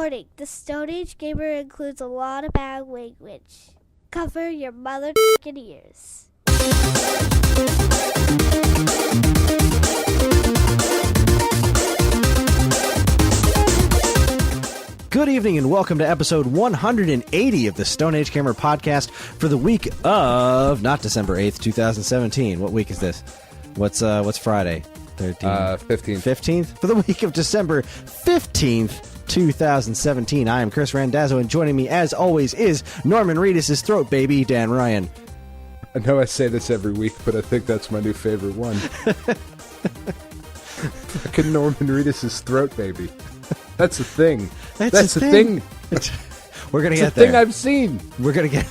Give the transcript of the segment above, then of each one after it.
Warning, the Stone Age Gamer includes a lot of bad language. Cover your mother ears. Good evening and welcome to episode 180 of the Stone Age Gamer podcast for the week of, not December 8th, 2017. What week is this? What's Friday? 13th? 15th. 15th? For the week of December 15th, 2017. I am Kris Randazzo, and joining me, as always, is Norman Reedus' throat baby, Dan Ryan. I know I say this every week, but I think that's my new favorite one. Fucking Norman Reedus' throat baby. That's a thing. That's a thing. We're going to get there. It's a thing there. I've seen. We're going to get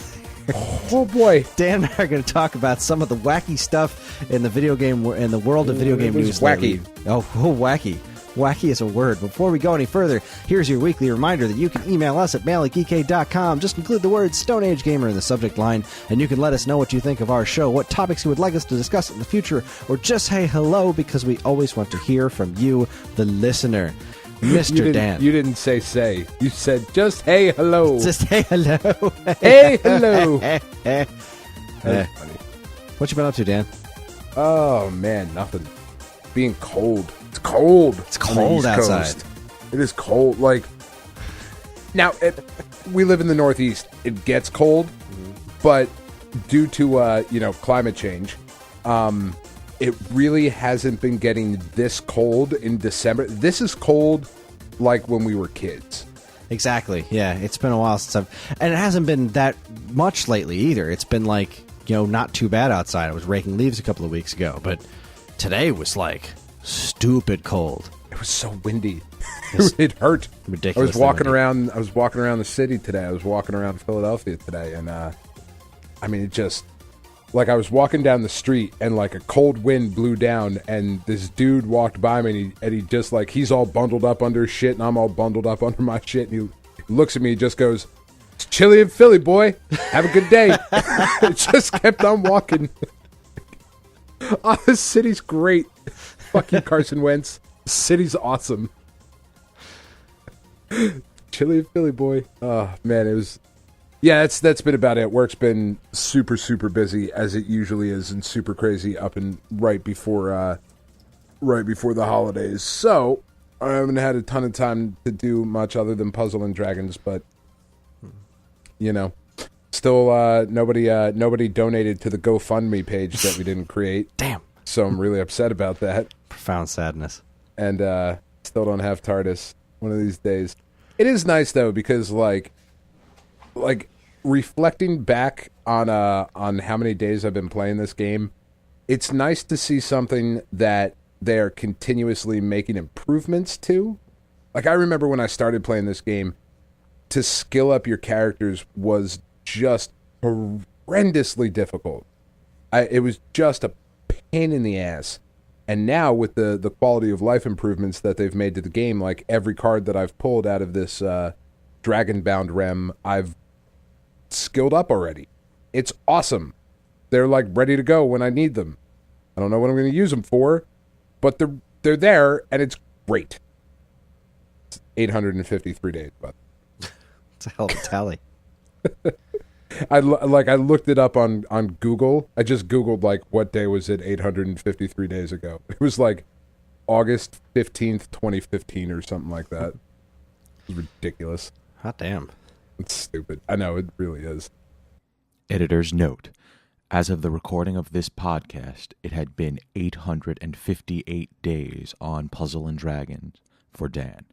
Oh boy. Dan and I are going to talk about some of the wacky stuff in the video game, in the world of video game news. Wacky. Oh, wacky. Wacky is a word. Before we go any further, here's your weekly reminder that you can email us at mail@geekade.com. Just include the word Stone Age Gamer in the subject line, and you can let us know what you think of our show, what topics you would like us to discuss in the future, or just say hello, because we always want to hear from you, the listener. Mr. Dan. You didn't say. You said just hey, hello. Just hey, hello. Hey, hello. That's funny. What you been up to, Dan? Oh, man, nothing. Being cold. It's cold. It's cold outside. It is cold. Like, now, we live in the Northeast. It gets cold, but due to, climate change, it really hasn't been getting this cold in December. This is cold like when we were kids. Exactly. Yeah, it's been a while since and it hasn't been that much lately either. It's been like, not too bad outside. I was raking leaves a couple of weeks ago, but today was like stupid cold. It was so windy. It hurt. Ridiculous. I was walking around the city today. I was walking around Philadelphia today, and it just, like, I was walking down the street and like a cold wind blew down, and this dude walked by me, and he just, like, he's all bundled up under his shit, and I'm all bundled up under my shit, and he looks at me and just goes, "It's chilly in Philly, boy. Have a good day." It just kept on walking. Oh, this city's great. Fuck you, Carson Wentz. The city's awesome. Chilly in Philly, boy. Oh, man, it was... Yeah, that's been about it. Work's been super, super busy, as it usually is, and super crazy up and right before the holidays. So, I haven't had a ton of time to do much other than Puzzle and Dragons, but, still nobody donated to the GoFundMe page that we didn't create. Damn. So I'm really upset about that. Profound sadness. And still don't have TARDIS one of these days. It is nice, though, because, like reflecting back on how many days I've been playing this game, it's nice to see something that they're continuously making improvements to. Like, I remember when I started playing this game, to skill up your characters was just horrendously difficult. It was just a pain in the ass. And now with the quality of life improvements that they've made to the game, like every card that I've pulled out of this Dragonbound Rem, I've skilled up already. It's awesome. They're like ready to go when I need them. I don't know what I'm going to use them for, but they're there, and it's great. It's 853 days, but it's a hell of a tally. I looked it up on Google. I just Googled, like, what day was it 853 days ago. It was like August 15th, 2015 or something like that. It was ridiculous. Hot damn. It's stupid. I know, it really is. Editor's note. As of the recording of this podcast, it had been 858 days on Puzzle and Dragons for Dan.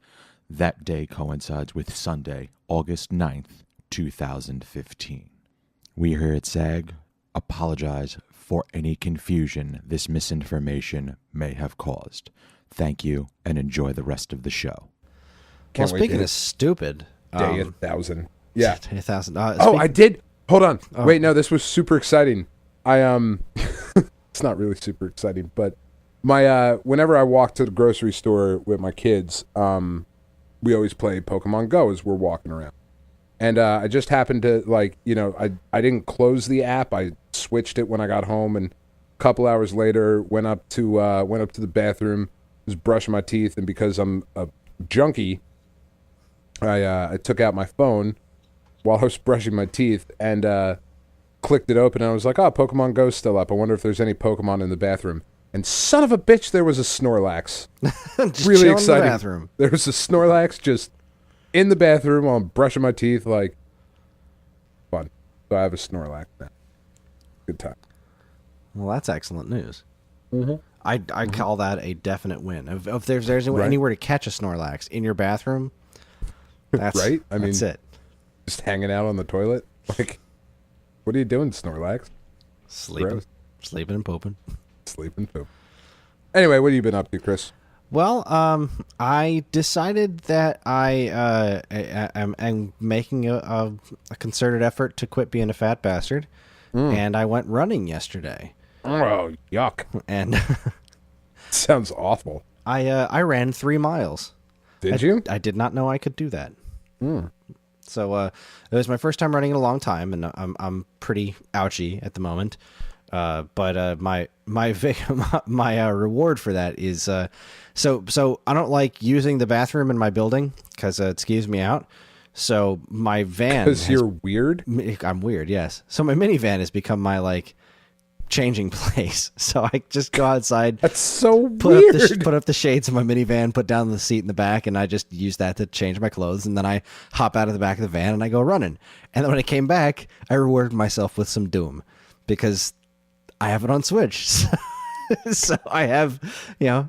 That day coincides with Sunday, August 9th, 2015. We here at SAG apologize for any confusion this misinformation may have caused. Thank you, and enjoy the rest of the show. Well, speaking of stupid... Day 1,000. Yeah. Day 1,000. I did. Hold on. Oh. Wait, no, this was super exciting. It's not really super exciting, but whenever I walk to the grocery store with my kids, we always play Pokemon Go as we're walking around. And I just happened to, I didn't close the app. I switched it when I got home, and a couple hours later went up to the bathroom, was brushing my teeth, and because I'm a junkie, I took out my phone while I was brushing my teeth and clicked it open, and I was like, oh, Pokemon Go's still up. I wonder if there's any Pokemon in the bathroom. And son of a bitch, there was a Snorlax. Really exciting. In the bathroom. There was a Snorlax just in the bathroom while I'm brushing my teeth, like, fun. So I have a Snorlax now. Good time. Well, that's excellent news. Mm-hmm. I call that a definite win. If there's Right. anywhere to catch a Snorlax in your bathroom, that's right. I mean, that's it. Just hanging out on the toilet. Like, what are you doing, Snorlax? Sleeping and pooping. Sleeping poop. Anyway, what have you been up to, Chris? Well, I decided that I'm making a concerted effort to quit being a fat bastard, and I went running yesterday. Oh, yuck! And Sounds awful. I ran 3 miles. Did you? I did not know I could do that. So it was my first time running in a long time, and I'm pretty ouchy at the moment. But my reward for that is so I don't like using the bathroom in my building because it skews me out. So my van, because you're weird. I'm weird, yes. So my minivan has become my like changing place. So I just go outside. That's so weird. Put up the shades of my minivan, put down the seat in the back, and I just use that to change my clothes. And then I hop out of the back of the van and I go running. And then when I came back, I rewarded myself with some Doom because I have it on Switch. So I have,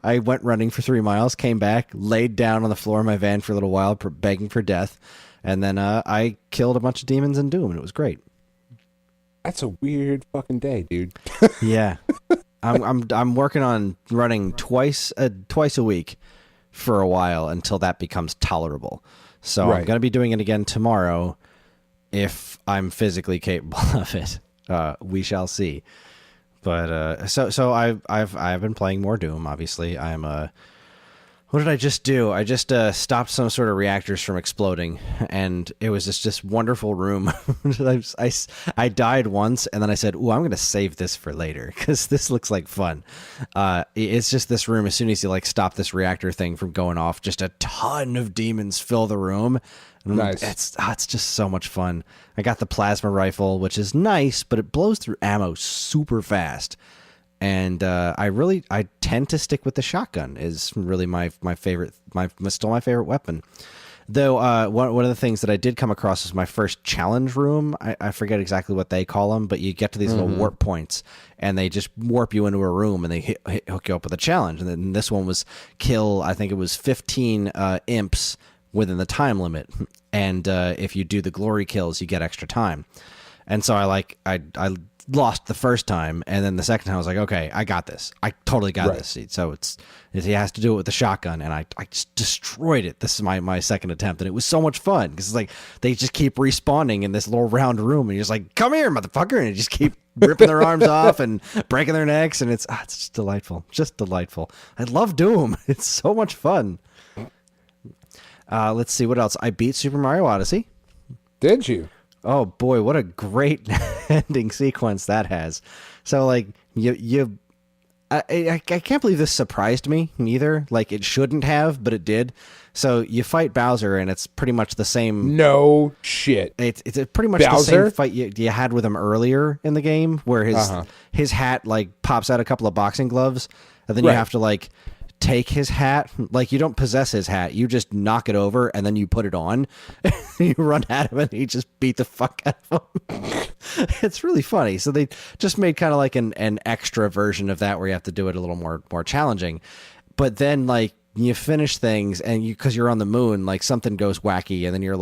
I went running for 3 miles, came back, laid down on the floor of my van for a little while, begging for death. And then I killed a bunch of demons in Doom, and it was great. That's a weird fucking day, dude. Yeah, I'm working on running twice a week for a while until that becomes tolerable. So Right. I'm gonna be doing it again tomorrow if I'm physically capable of it. We shall see. But so I've been playing more Doom. Obviously, what did I just do? I just stopped some sort of reactors from exploding, and it was just this wonderful room. I died once, and then I said, "Ooh, I'm going to save this for later because this looks like fun." It's just this room. As soon as you stop this reactor thing from going off, just a ton of demons fill the room. Nice. It's just so much fun. I got the plasma rifle, which is nice, but it blows through ammo super fast. And I tend to stick with the shotgun. Is really my favorite, still my favorite weapon. Though one of the things that I did come across is my first challenge room. I forget exactly what they call them, but you get to these little warp points, and they just warp you into a room, and they hook you up with a challenge. And then this one was kill, I think it was 15 imps within the time limit, and if you do the glory kills, you get extra time. And so I lost the first time, and then the second time I was like, okay, I got this. I totally got this. So he has to do it with the shotgun, and I just destroyed it. This is my second attempt, and it was so much fun because it's like they just keep respawning in this little round room, and you're just like, come here, motherfucker, and you just keep ripping their arms off and breaking their necks, and it's just delightful. I love Doom. It's so much fun. Let's see what else. I beat Super Mario Odyssey. Did you? Oh boy, what a great ending sequence that has. So I can't believe this surprised me either. Like it shouldn't have, but it did. So you fight Bowser, and it's pretty much the same. No shit. It's pretty much Bowser? the same fight you had with him earlier in the game, where his hat pops out a couple of boxing gloves, and then you have to take his hat. You don't possess his hat, you just knock it over and then you put it on. You run at him and he just beat the fuck out of him. It's really funny. So they just made kind of an extra version of that where you have to do it a little more challenging. But then you finish things, and because you're on the moon, something goes wacky, and then you're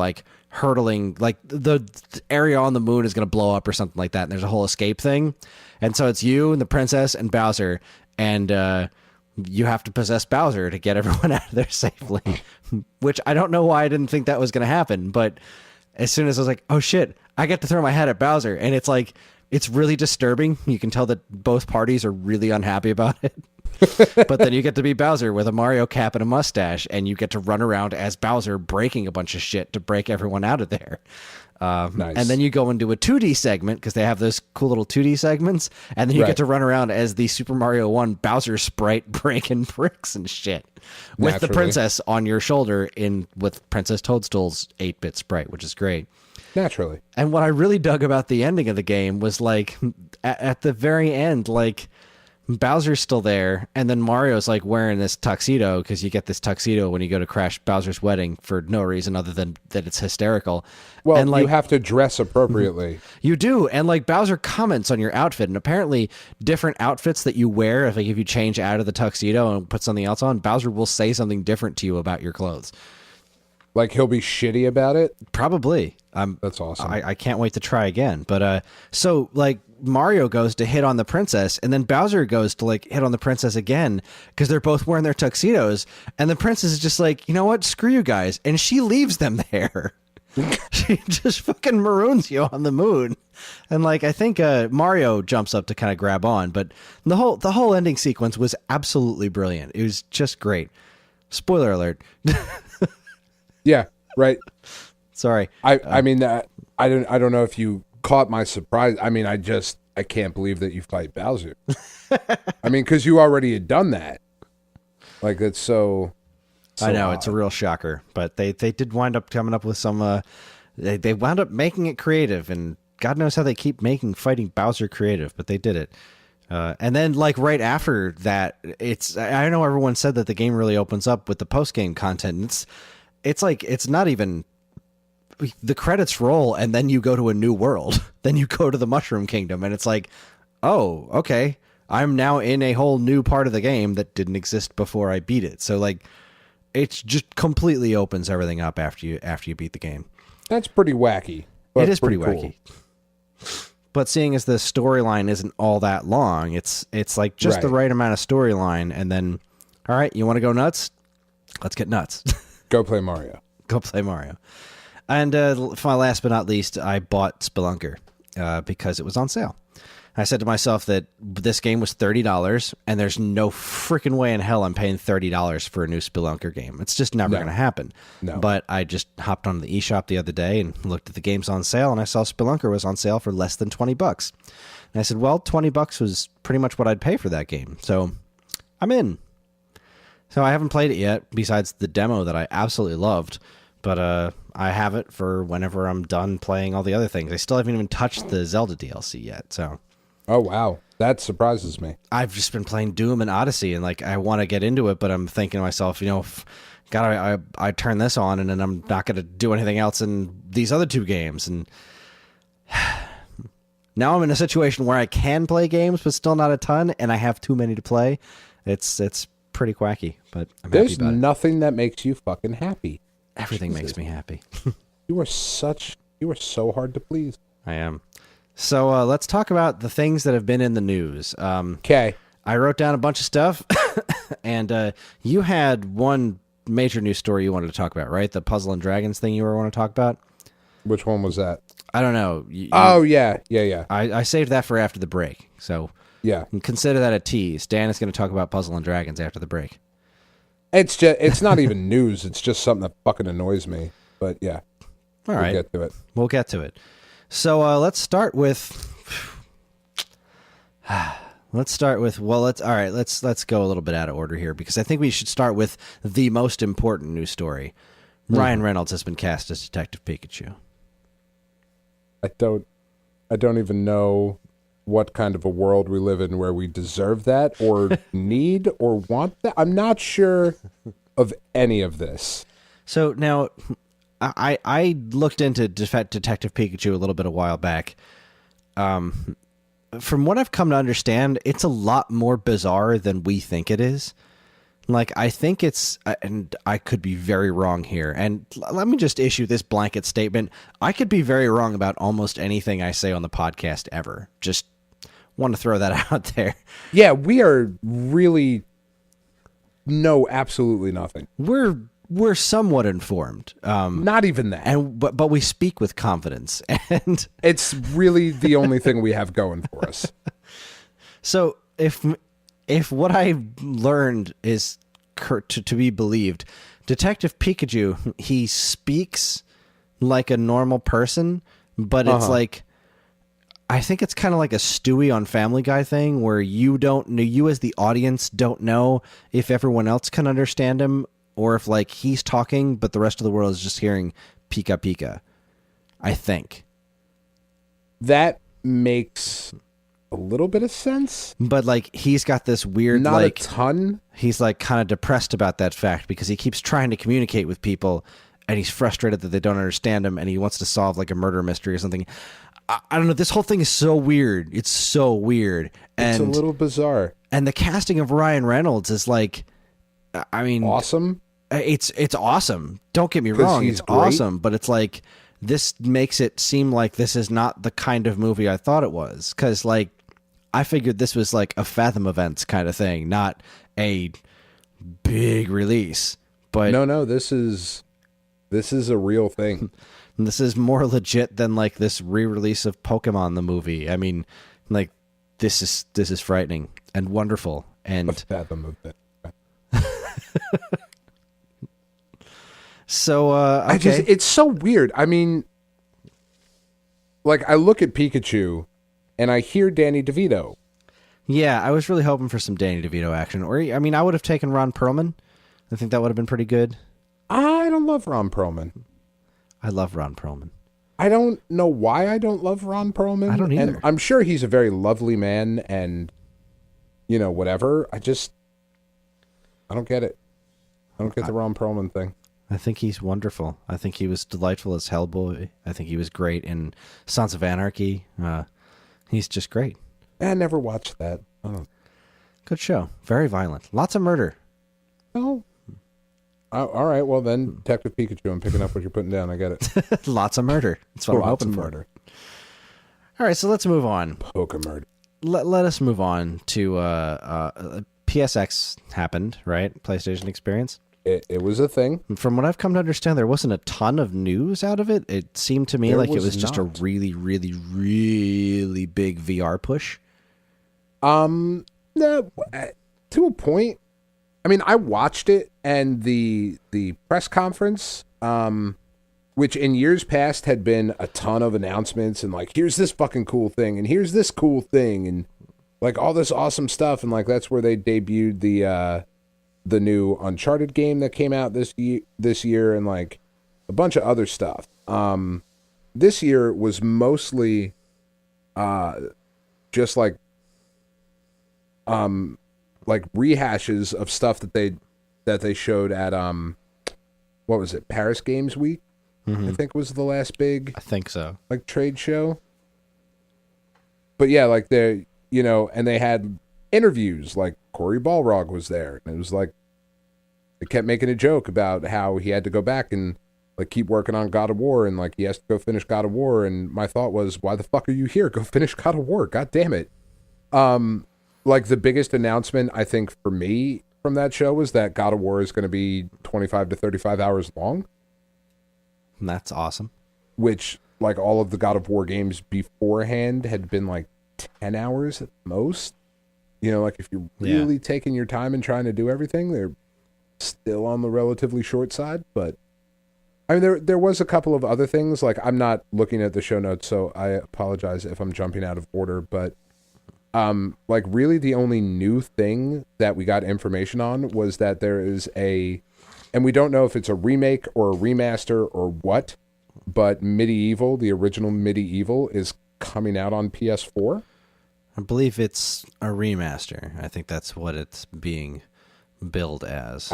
hurtling, the area on the moon is going to blow up or something like that, and there's a whole escape thing. And so it's you and the princess and Bowser, and you have to possess Bowser to get everyone out of there safely, which I don't know why I didn't think that was going to happen. But as soon as I was like, oh shit, I get to throw my hat at Bowser. And it's really disturbing. You can tell that both parties are really unhappy about it. But then you get to be Bowser with a Mario cap and a mustache, and you get to run around as Bowser breaking a bunch of shit to break everyone out of there. Nice. And then you go into a 2D segment because they have those cool little 2D segments, and then you Right. get to run around as the Super Mario 1 Bowser sprite breaking bricks and shit with the Naturally. princess on your shoulder with Princess Toadstool's 8-bit sprite, which is great. Naturally. And what I really dug about the ending of the game was like at the very end, like Bowser's still there, and then Mario's like wearing this tuxedo because you get this tuxedo when you go to crash Bowser's wedding for no reason other than that it's hysterical. Well, and like you have to dress appropriately. you do, and like Bowser comments on your outfit, and apparently different outfits that you wear, if you change out of the tuxedo and put something else on, Bowser will say something different to you about your clothes. Like he'll be shitty about it. Probably. That's awesome. I can't wait to try again. But so like Mario goes to hit on the princess, and then Bowser goes to like hit on the princess again because they're both wearing their tuxedos, and the princess is just like, you know what, screw you guys, and she leaves them there. She just fucking maroons you on the moon, and like I think Mario jumps up to kind of grab on, but the whole ending sequence was absolutely brilliant. It was just great. Spoiler alert. Yeah, right. Sorry. I mean, I don't know if you caught my surprise. I mean, I can't believe that you fight Bowser. I mean, because you already had done that. Like, that's so I know, odd. it's a real shocker, but they did wind up coming up with some, they wound up making it creative, and God knows how they keep making fighting Bowser creative, but they did it. And then like right after that, I know everyone said that the game really opens up with the post-game content, and it's like, it's not even, the credits roll and then you go to a new world. Then you go to the Mushroom Kingdom, and it's like, oh, okay, I'm now in a whole new part of the game that didn't exist before I beat it. So like, it's just completely opens everything up after you beat the game. That's pretty wacky. But It is pretty cool. wacky. But seeing as the storyline isn't all that long, it's like just the Right. right amount of storyline, and then, all right, you want to go nuts? Let's get nuts. Go play Mario. Go play Mario. And for my last but not least, I bought Spelunker because it was on sale. I said to myself that this game was $30, and there's no freaking way in hell I'm paying $30 for a new Spelunker game. It's just never going to happen. No. But I just hopped on the eShop the other day and looked at the games on sale, and I saw Spelunker was on sale for less than $20. And I said, well, $20 was pretty much what I'd pay for that game. So I'm in. So I haven't played it yet, besides the demo that I absolutely loved. But I have it for whenever I'm done playing all the other things. I still haven't even touched the Zelda DLC yet, so... Oh, wow. That surprises me. I've just been playing Doom and Odyssey, and like I want to get into it, but I'm thinking to myself, I turn this on, and then I'm not going to do anything else in these other two games. And now I'm in a situation where I can play games, but still not a ton, and I have too many to play. It's pretty quacky, but I'm happy There's about it. nothing that makes you fucking happy. Everything Jesus. makes me happy. You are so hard to please. I am. So let's talk about the things that have been in the news. Okay. I wrote down a bunch of stuff, and you had one major news story you wanted to talk about, right? The Puzzle and Dragons thing you were want to talk about? Which one was that? I don't know. Oh, yeah. Yeah. I saved that for after the break, so Yeah. consider that a tease. Dan is going to talk about Puzzle and Dragons after the break. It's not even news. It's just something that fucking annoys me. But yeah. All right. We'll get to it. We'll get to it. So let's start with... Let's go a little bit out of order here, because I think we should start with the most important news story. Ryan Reynolds has been cast as Detective Pikachu. I don't even know what kind of a world we live in where we deserve that or need or want that. I'm not sure of any of this. So now, I looked into Detective Pikachu a little bit a while back. From what I've come to understand, it's a lot more bizarre than we think it is. Like, I think it's, and I could be very wrong here, and let me just issue this blanket statement. I could be very wrong about almost anything I say on the podcast ever. Just want to throw that out there. Yeah, we are really know absolutely nothing. We're somewhat informed. Not even that. But we speak with confidence. And It's really the only thing we have going for us. so if what I learned is to be believed, Detective Pikachu, he speaks like a normal person, but it's like, I think it's kind of like a Stewie on Family Guy thing where you as the audience don't know if everyone else can understand him or if like he's talking, but the rest of the world is just hearing Pika Pika. I think that makes a little bit of sense, but like he's got this weird, not like a ton. He's like kind of depressed about that fact because he keeps trying to communicate with people and he's frustrated that they don't understand him and he wants to solve like a murder mystery or something. I don't know. This whole thing is so weird. It's so weird. And it's a little bizarre. And the casting of Ryan Reynolds is like, I mean, awesome. It's awesome. Don't get me wrong. It's great. Awesome. But it's like, this makes it seem like this is not the kind of movie I thought it was. Cause like, I figured this was like a Fathom Events kind of thing, not a big release. But no, this is a real thing. This is more legit than like this re-release of Pokemon the movie. I mean, like this is frightening and wonderful and Fathom Event. So okay. It's so weird. I mean, like I look at Pikachu and I hear Danny DeVito. Yeah, I was really hoping for some Danny DeVito action. Or I mean, I would have taken Ron Perlman. I think that would have been pretty good. I don't love Ron Perlman. I love Ron Perlman. I don't know why I don't love Ron Perlman. I don't either. And I'm sure he's a very lovely man and, whatever. I don't get it. I don't get the Ron Perlman thing. I think he's wonderful. I think he was delightful as Hellboy. I think he was great in Sons of Anarchy. He's just great. I never watched that. I don't. Good show. Very violent. Lots of murder. Oh. All right. Well, then, Detective Pikachu, I'm picking up what you're putting down. I get it. Lots of murder. That's what I'm hoping for. Murder. All right, so let's move on. Poker murder. Let us move on to PSX happened, right? PlayStation Experience. It was a thing. From what I've come to understand, there wasn't a ton of news out of it. It seemed to me like it was just a really, really, really big VR push. No, to a point. I mean, I watched it, and the press conference, which in years past had been a ton of announcements and like, here's this fucking cool thing, and here's this cool thing, and like all this awesome stuff, and like that's where they debuted the new Uncharted game that came out this year, and like a bunch of other stuff. This year was mostly just like rehashes of stuff that they showed at what was it, Paris Games Week? I think was the last big, I think so, like trade show. But yeah, like they and they had interviews, like Cory Balrog was there, and it was like they kept making a joke about how he had to go back and like keep working on God of War, and like he has to go finish God of War, and my thought was, why the fuck are you here? Go finish God of War, god damn it. Like the biggest announcement I think for me from that show was that God of War is going to be 25 to 35 hours long. And that's awesome. Which, like, all of the God of War games beforehand had been like 10 hours at most. Like if you're really taking your time and trying to do everything, they're still on the relatively short side. But I mean, there was a couple of other things. Like, I'm not looking at the show notes, so I apologize if I'm jumping out of order, but like really the only new thing that we got information on was that there is and we don't know if it's a remake or a remaster or what, but Medieval, the original Medieval, is coming out on PS4. I believe it's a remaster. I think that's what it's being billed as.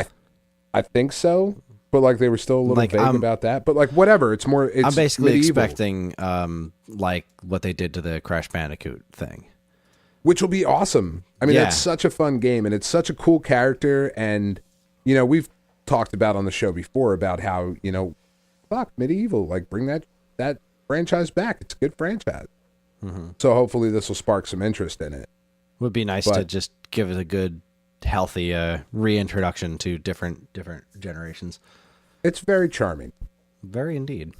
I think so, but like they were still a little vague about that. But like whatever, it's I'm basically Medieval. expecting like what they did to the Crash Bandicoot thing. Which will be awesome. I mean, That's such a fun game, and it's such a cool character. And, we've talked about on the show before about how, fuck, Medieval, like bring that franchise back. It's a good franchise. Mm-hmm. So hopefully this will spark some interest in it. Would be nice to just give it a good, healthy reintroduction to different generations. It's very charming. Very indeed.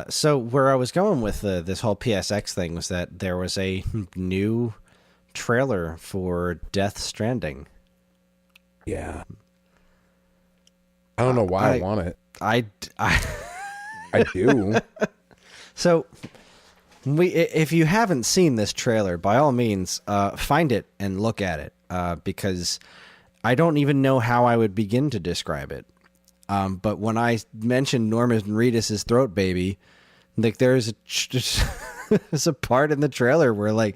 So where I was going with this whole PSX thing was that there was a new trailer for Death Stranding. Yeah. I don't know why I want it. I do. So, if you haven't seen this trailer, by all means, find it and look at it, because I don't even know how I would begin to describe it. But when I mentioned Norman Reedus' throat baby, like there's a part in the trailer where it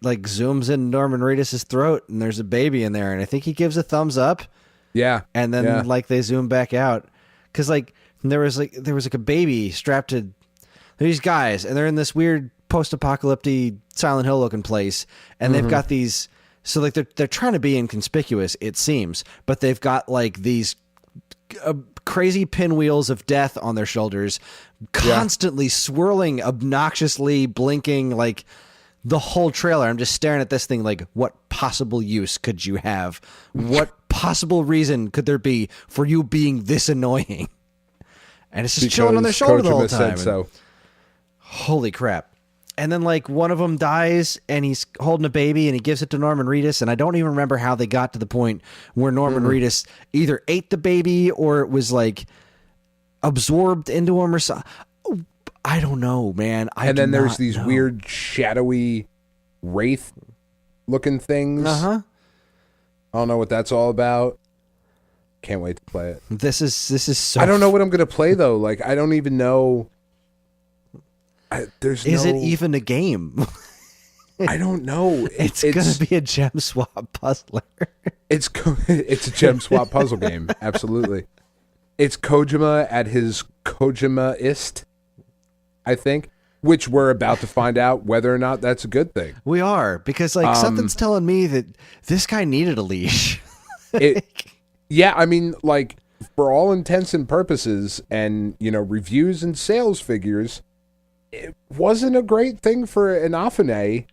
zooms in Norman Reedus' throat and there's a baby in there, and I think he gives a thumbs up. Yeah, and then they zoom back out because there was a baby strapped to these guys, and they're in this weird post-apocalyptic Silent Hill looking place, and they've got these. So they're trying to be inconspicuous, it seems, but they've got these crazy pinwheels of death on their shoulders, constantly swirling, obnoxiously blinking, the whole trailer. I'm just staring at this thing what possible use could you have? What possible reason could there be for you being this annoying? And it's just chilling on their shoulder the whole time. Said so. Holy crap. And then one of them dies and he's holding a baby and he gives it to Norman Reedus. And I don't even remember how they got to the point where Norman Reedus either ate the baby or it was absorbed into him or something. I don't know, man. And then there's these weird shadowy wraith looking things. Uh-huh. I don't know what that's all about. Can't wait to play it. This is so I don't know what I'm going to play though. I don't even know. Is it even a game? I don't know. It's going to be a gem swap puzzler. It's a gem swap puzzle game. Absolutely. It's Kojima at his Kojima-ist, I think, which we're about to find out whether or not that's a good thing. We are, because something's telling me that this guy needed a leash. Yeah, I mean, for all intents and purposes and, reviews and sales figures, it wasn't a great thing for Inafune.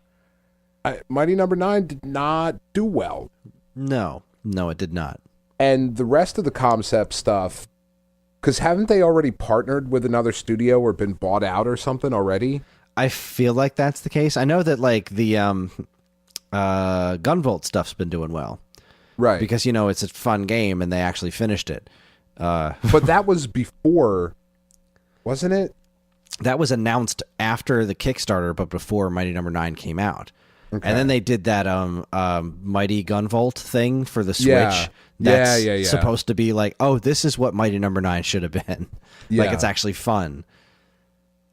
Mighty Number 9 did not do well. No, it did not. And the rest of the concept stuff, because haven't they already partnered with another studio or been bought out or something already? I feel like that's the case. I know that the Gunvolt stuff's been doing well. Right. Because, it's a fun game and they actually finished it. But that was before, wasn't it? That was announced after the Kickstarter, but before Mighty Number 9 came out. Okay. And then they did that Mighty Gunvolt thing for the Switch. Yeah. That's supposed to be this is what Mighty Number 9 should have been. Yeah. It's actually fun.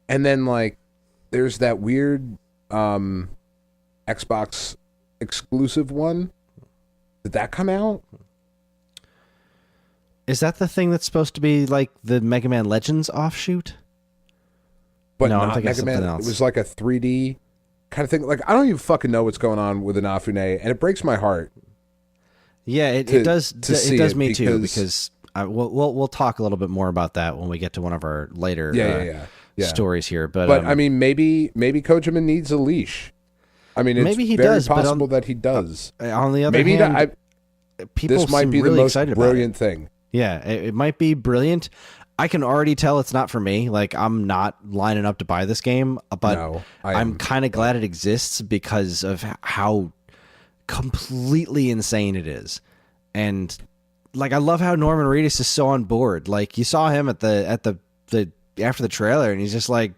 And then there's that weird Xbox exclusive one. Did that come out? Is that the thing that's supposed to be the Mega Man Legends offshoot? But no, not I'm thinking Mega Man. Else. It was a 3D kind of thing. I don't even fucking know what's going on with Inafune, and it breaks my heart. Yeah, it does. It does me too, because we'll talk a little bit more about that when we get to one of our later stories here. But I mean, maybe Kojima needs a leash. I mean, it's maybe he very does, possible that he does. On the other hand, people this might be really the most excited brilliant about it. thing. Yeah, it might be brilliant. I can already tell it's not for me. I'm not lining up to buy this game, but No, I'm kind of glad it exists because of how completely insane it is. And I love how Norman Reedus is so on board. You saw him at the after the trailer, and he's just I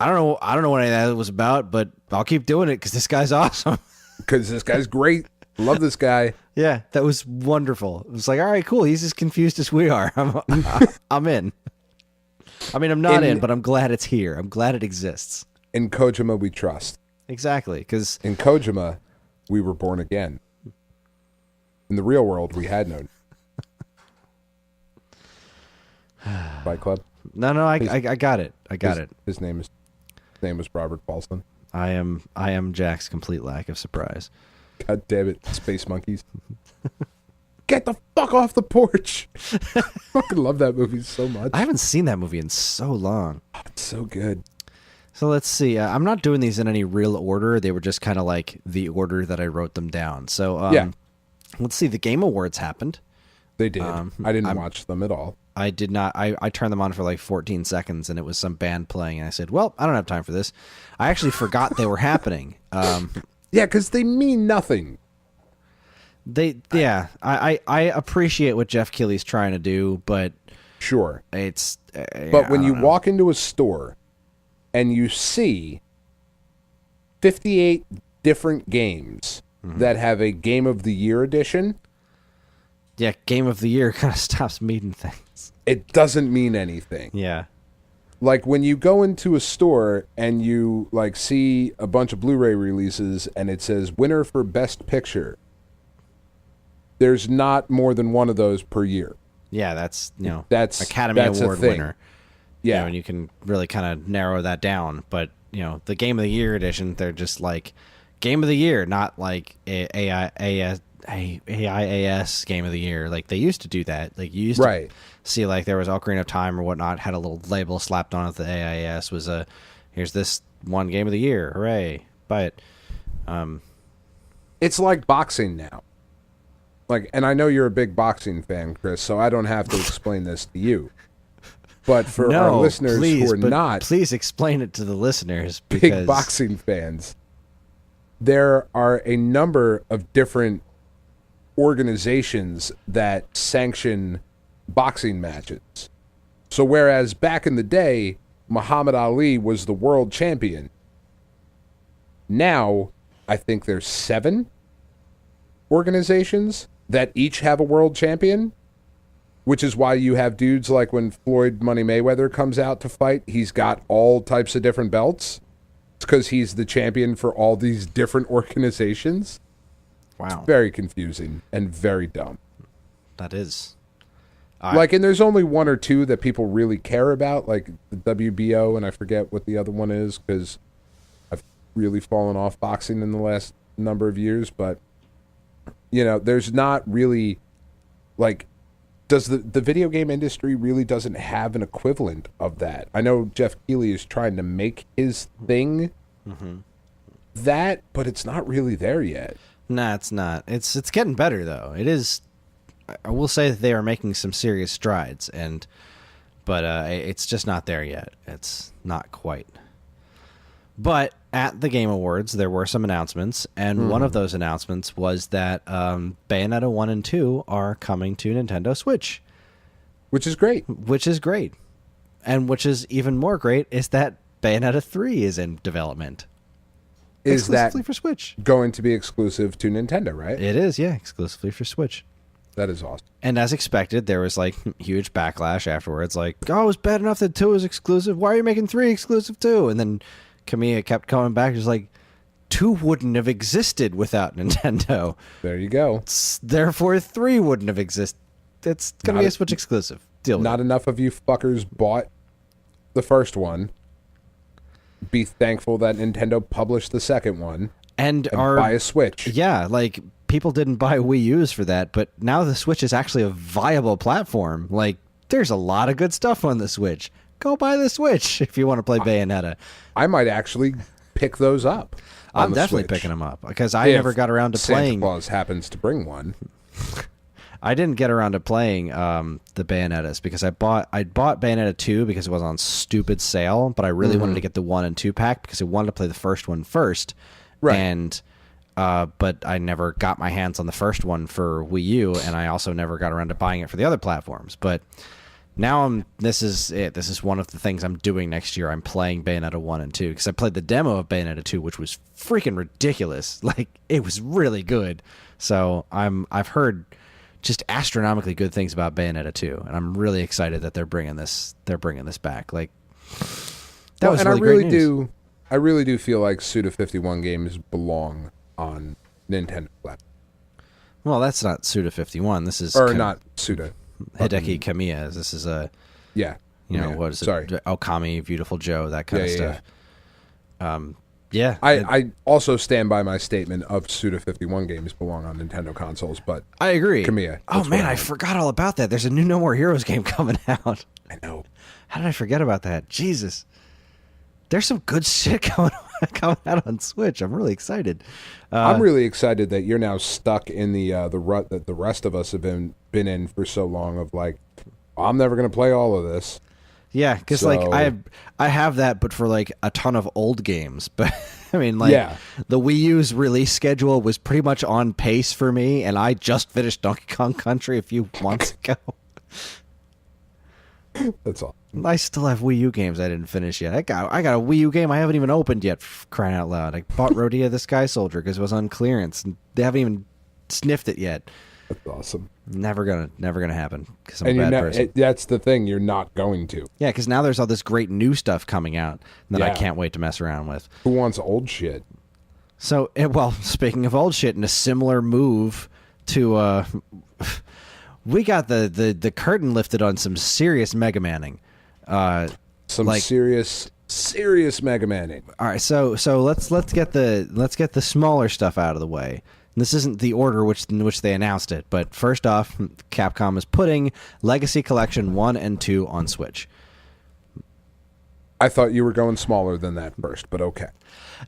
don't know what any of that was about, but I'll keep doing it because this guy's awesome. Because this guy's great. Love this guy. Yeah, that was wonderful. It was all right, cool. He's as confused as we are. I'm in. I mean, I'm not in, but I'm glad it's here. I'm glad it exists. In Kojima, we trust. Exactly, because in Kojima, we were born again. In the real world, we had no Fight Club. No, I got it. I got it. His name was Robert Paulson. I am Jack's complete lack of surprise. God damn it, Space Monkeys. Get the fuck off the porch. I fucking love that movie so much. I haven't seen that movie in so long. Oh, it's so good. So let's see. I'm not doing these in any real order. They were just kind of the order that I wrote them down. So let's see. The Game Awards happened. They did. I didn't watch them at all. I did not. I turned them on for 14 seconds, and it was some band playing, and I said, well, I don't have time for this. I actually forgot they were happening. Yeah, because they mean nothing. I appreciate what Jeff Keighley's trying to do, but Sure. It's But when you walk into a store and you see 58 different games that have a Game of the Year edition, yeah, Game of the Year kind of stops meaning things. it doesn't mean anything. Yeah. Like when you go into a store and you like see a bunch of Blu-ray releases and it says winner for Best Picture, there's not more than one of those per year. Yeah, that's That's Academy Award winner. Yeah, And you can really kind of narrow that down. But the Game of the Year edition, they're just like Game of the Year, not like AIAS Game of the Year. Like they used to do that. Like you used to see like there was Ocarina of Time or whatnot had a little label slapped on it. The AIAS was here's this one Game of the Year, hooray! But it's like boxing now. Like, and I know you're a big boxing fan, Chris, so I don't have to explain this to you. But for our listeners who are not, please explain it to the listeners. Big boxing fans, there are a number of different organizations that sanction boxing matches. So whereas back in the day, Muhammad Ali was the world champion, now I think there's 7 organizations that each have a world champion, which is why you have dudes like when Floyd Money Mayweather comes out to fight, he's got all types of different belts. It's because he's the champion for all these different organizations. Wow. It's very confusing and very dumb. That is. And there's only 1 or 2 that people really care about, like the WBO, and I forget what the other one is because I've really fallen off boxing in the last number of years, but there's not really, like, does the video game industry really doesn't have an equivalent of that? I know Jeff Keighley is trying to make his thing that, but it's not really there yet. Nah, it's not. It's getting better, though. It is. I will say that they are making some serious strides, but it's just not there yet. It's not quite. But at the Game Awards, there were some announcements, and one of those announcements was that Bayonetta 1 and 2 are coming to Nintendo Switch. Which is great. And which is even more great is that Bayonetta 3 is in development. Is exclusively that for Switch. Going to be exclusive to Nintendo, right? It is, yeah, exclusively for Switch. That is awesome. And as expected, there was like huge backlash afterwards. Like, oh, it was bad enough that 2 was exclusive. Why are you making 3 exclusive too? And then Kamiya kept coming back. Just like 2 wouldn't have existed without Nintendo. There you go. Therefore, 3 wouldn't have existed. It's gonna be a Switch exclusive. Deal with not it. Enough of you fuckers bought the first one. Be thankful that Nintendo published the second one and buy a Switch. Yeah, like people didn't buy Wii U's for that, but now the Switch is actually a viable platform. Like, there's a lot of good stuff on the Switch. Go buy the Switch if you want to play Bayonetta. I might actually pick those up. I'm definitely Switch. picking them up because I never got around to playing. Santa Claus happens to bring one. I didn't get around to playing the Bayonettas because I bought Bayonetta 2 because it was on stupid sale, but I really wanted to get the 1 and 2 pack because I wanted to play the first one first. Right. And but I never got my hands on the first one for Wii U, and I also never got around to buying it for the other platforms. But now this is it. This is one of the things I'm doing next year. I'm playing Bayonetta 1 and 2 because I played the demo of Bayonetta 2, which was freaking ridiculous. Like, it was really good. So I've heard just astronomically good things about Bayonetta 2, and I'm really excited that they're bringing this back. Like, that was really great news. I really do feel like Suda51 games belong on Nintendo platform. Well, that's not Suda51. This is not Suda. Hideki Kamiya. This is yeah. What is it? Sorry. Okami, Beautiful Joe, that kind of stuff. Yeah. I also stand by my statement of Suda51 games belong on Nintendo consoles, but I agree. Kamiya. Oh man, I forgot all about that. There's a new No More Heroes game coming out. I know. How did I forget about that? Jesus. There's some good shit coming out on Switch. I'm really excited. I'm really excited that you're now stuck in the rut that the rest of us have been in for so long of like, I'm never going to play all of this. Yeah, because like I have that, but for like a ton of old games. But I mean, like the Wii U's release schedule was pretty much on pace for me, and I just finished Donkey Kong Country a few months ago. That's all. I still have Wii U games I didn't finish yet. I got a Wii U game I haven't even opened yet, crying out loud. I bought Rodea the Sky Soldier because it was on clearance, and they haven't even sniffed it yet. That's awesome. Never gonna happen because I'm a bad person. That's the thing. You're not going to. Yeah, because now there's all this great new stuff coming out that I Yeah. can't wait to mess around with. Who wants old shit? So, well, speaking of old shit, in a similar move to, we got the curtain lifted on some serious Mega Manning. Some like- serious Mega Manning. All right, so let's get the smaller stuff out of the way. This isn't the order in which they announced it, but first off, Capcom is putting Legacy Collection 1 and 2 on Switch. I thought you were going smaller than that first, but okay.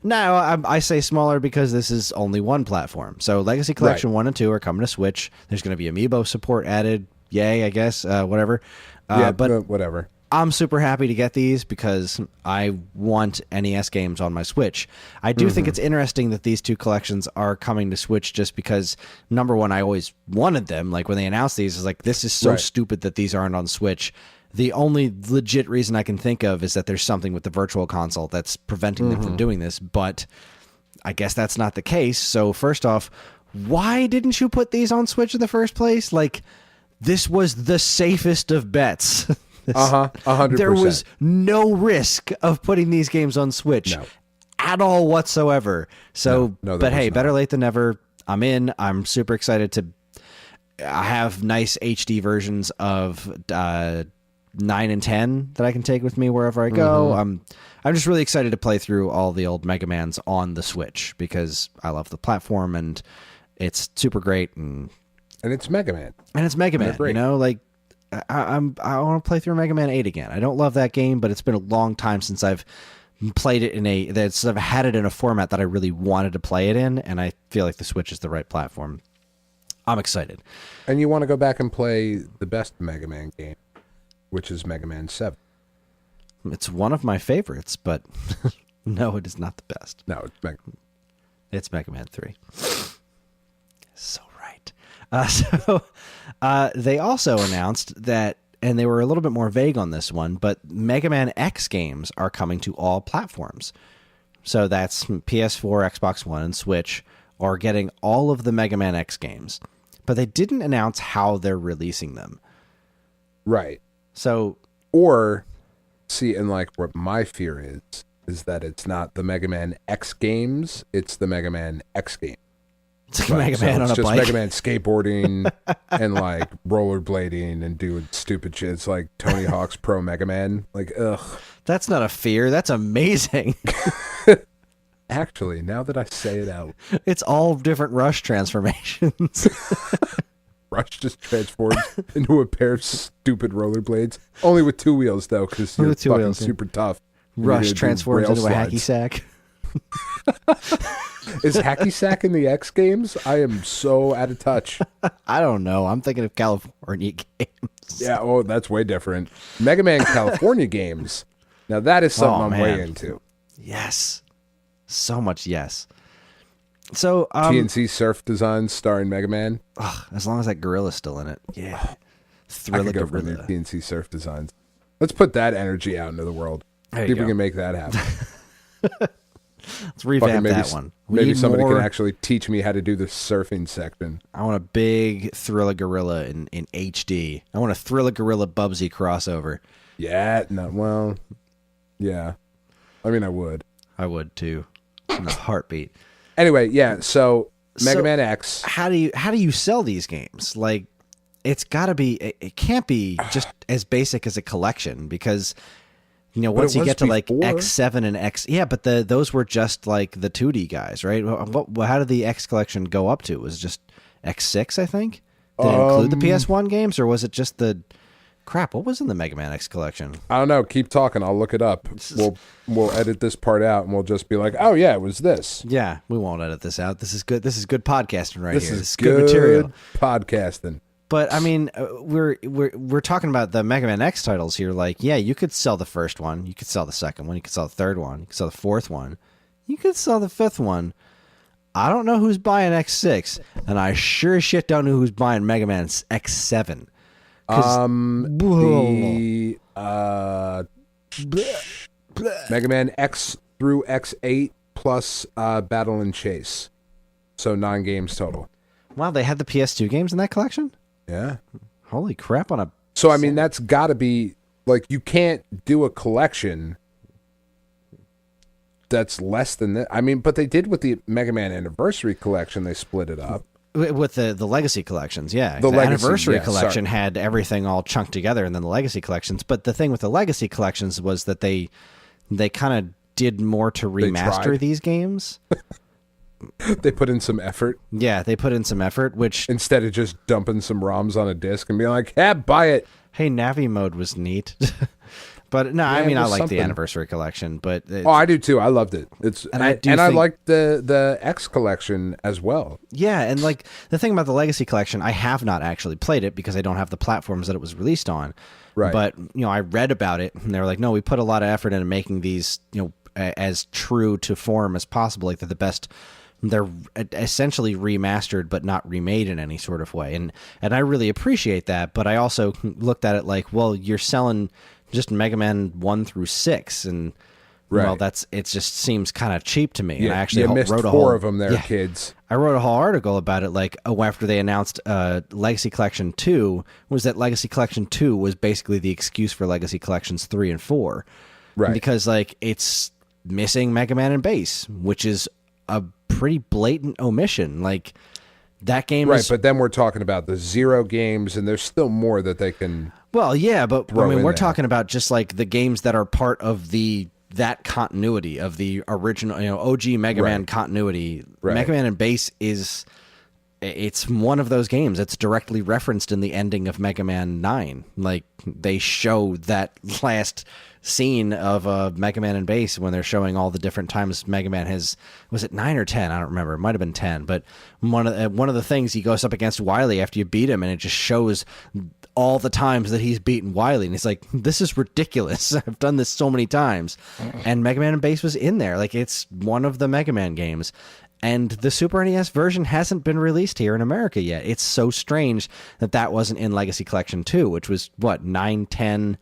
No, I say smaller because this is only one platform. So Legacy Collection 1 and 2 are coming to Switch. There's going to be Amiibo support added. Yay, I guess, whatever. But whatever. I'm super happy to get these because I want NES games on my Switch. I do think it's interesting that these two collections are coming to Switch just because, number one, I always wanted them. Like, when they announced these, I was like, this is so stupid that these aren't on Switch. The only legit reason I can think of is that there's something with the Virtual Console that's preventing them from doing this, but I guess that's not the case. So, first off, why didn't you put these on Switch in the first place? Like, this was the safest of bets. 100%. There was no risk of putting these games on Switch at all whatsoever. So, but hey, better late than never. I'm in. I'm super excited to have nice HD versions of 9 and 10 that I can take with me wherever I go. I'm just really excited to play through all the old Mega Mans on the Switch because I love the platform and it's super great and it's Mega Man. And it's Mega Man, you know, like I want to play through Mega Man 8 again. I don't love that game, but it's been a long time since I've played it I've had it in a format that I really wanted to play it in, and I feel like the Switch is the right platform. I'm excited. And you want to go back and play the best Mega Man game, which is Mega Man 7. It's one of my favorites, but no, it is not the best. No, It's Mega Man 3. So right. They also announced that, and they were a little bit more vague on this one, but Mega Man X games are coming to all platforms. So that's PS4, Xbox One, and Switch are getting all of the Mega Man X games. But they didn't announce how they're releasing them. Right. So, or see, and like what my fear is that it's not the Mega Man X games, it's the Mega Man X game. It's like Mega Man on a bike. It's just Mega Man skateboarding and like rollerblading and doing stupid shit. It's like Tony Hawk's Pro Mega Man. Like, ugh. That's not a fear. That's amazing. Actually, now that I say it out. It's all different Rush transformations. Rush just transforms into a pair of stupid rollerblades. Only with 2 wheels, though, because you're fucking super tough. Rush transforms into a hacky sack. Is hacky sack in the X games? I am so out of touch. I don't know. I'm thinking of California games. Yeah, oh, that's way different. Mega Man California games. Now that is something I'm way into. Yes. So much yes. So TNC Surf Designs starring Mega Man. As long as that gorilla's still in it. Yeah. Thriller Gorilla. TNC Surf Designs. Let's put that energy out into the world. See if we can make that happen. Let's revamp that one. Maybe somebody can actually teach me how to do the surfing section. I want a big Thriller Gorilla in HD. I want a Thriller Gorilla Bubsy crossover. Yeah, no, well, yeah. I mean, I would. I would too. In a heartbeat. Anyway, yeah. So Mega Man X. How do you sell these games? Like, it's got to be. It can't be just as basic as a collection because. You know, once you get to like X7 and X, yeah, but those were just like the 2D guys, right? How did the X collection go up to? It was just X6, I think. Did it include the PS1 games, or was it just the crap? What was in the Mega Man X collection? I don't know. Keep talking. I'll look it up. We'll edit this part out, and we'll just be like, oh yeah, it was this. Yeah, we won't edit this out. This is good. This is good podcasting right here. This is good material. Podcasting. But I mean, we're talking about the Mega Man X titles here. Like, yeah, you could sell the first one, you could sell the second one, you could sell the third one, you could sell the fourth one, you could sell the fifth one. I don't know who's buying X6, and I sure as shit don't know who's buying Mega Man X7. The Mega Man X through X8 plus Battle and Chase. So 9 games total. Wow, they had the PS2 games in that collection? Yeah. Holy crap on a... So, I mean, that's got to be... Like, you can't do a collection that's less than that. I mean, but they did with the Mega Man Anniversary Collection. They split it up. With the Legacy Collections, yeah. The Legacy, Anniversary Collection had everything all chunked together, and then the Legacy Collections. But the thing with the Legacy Collections was that they kind of did more to remaster these games. They put in some effort. Yeah, they put in some effort, which... Instead of just dumping some ROMs on a disc and being like, hey, buy it. Hey, Navi mode was neat. But no, I mean, I like the Anniversary Collection, but... I do too. I loved it. I liked the X Collection as well. Yeah, and like the thing about the Legacy Collection, I have not actually played it because I don't have the platforms that it was released on. Right. But, I read about it, and they were like, no, we put a lot of effort into making these, as true to form as possible. Like, they're the best... They're essentially remastered, but not remade in any sort of way. And I really appreciate that, but I also looked at it like, well, you're selling just Mega Man 1 through 6, and well, it just seems kind of cheap to me. Yeah, And I actually missed wrote 4 of them there, kids. I wrote a whole article about it, like, after they announced Legacy Collection 2, was that Legacy Collection 2 was basically the excuse for Legacy Collections 3 and 4. Right. Because, like, it's missing Mega Man and Bass, which is a pretty blatant omission. Like, that game is... Right, but then we're talking about the 0 games, and there's still more that they can... Well, yeah, but I mean, we're there. talking about just, like, the games that are part of that continuity of the original, OG Mega Man continuity. Right. Mega Man and Bass it's one of those games. It's directly referenced in the ending of Mega Man 9. Like, they show that last scene of Mega Man and Bass when they're showing all the different times Mega Man has... Was it 9 or 10? I don't remember. It might have been 10. But one of the things, he goes up against Wily after you beat him, and it just shows all the times that he's beaten Wily. And he's like, this is ridiculous. I've done this so many times. And Mega Man and Bass was in there. Like, it's one of the Mega Man games. And the Super NES version hasn't been released here in America yet. It's so strange that wasn't in Legacy Collection 2, which was, 9, 10...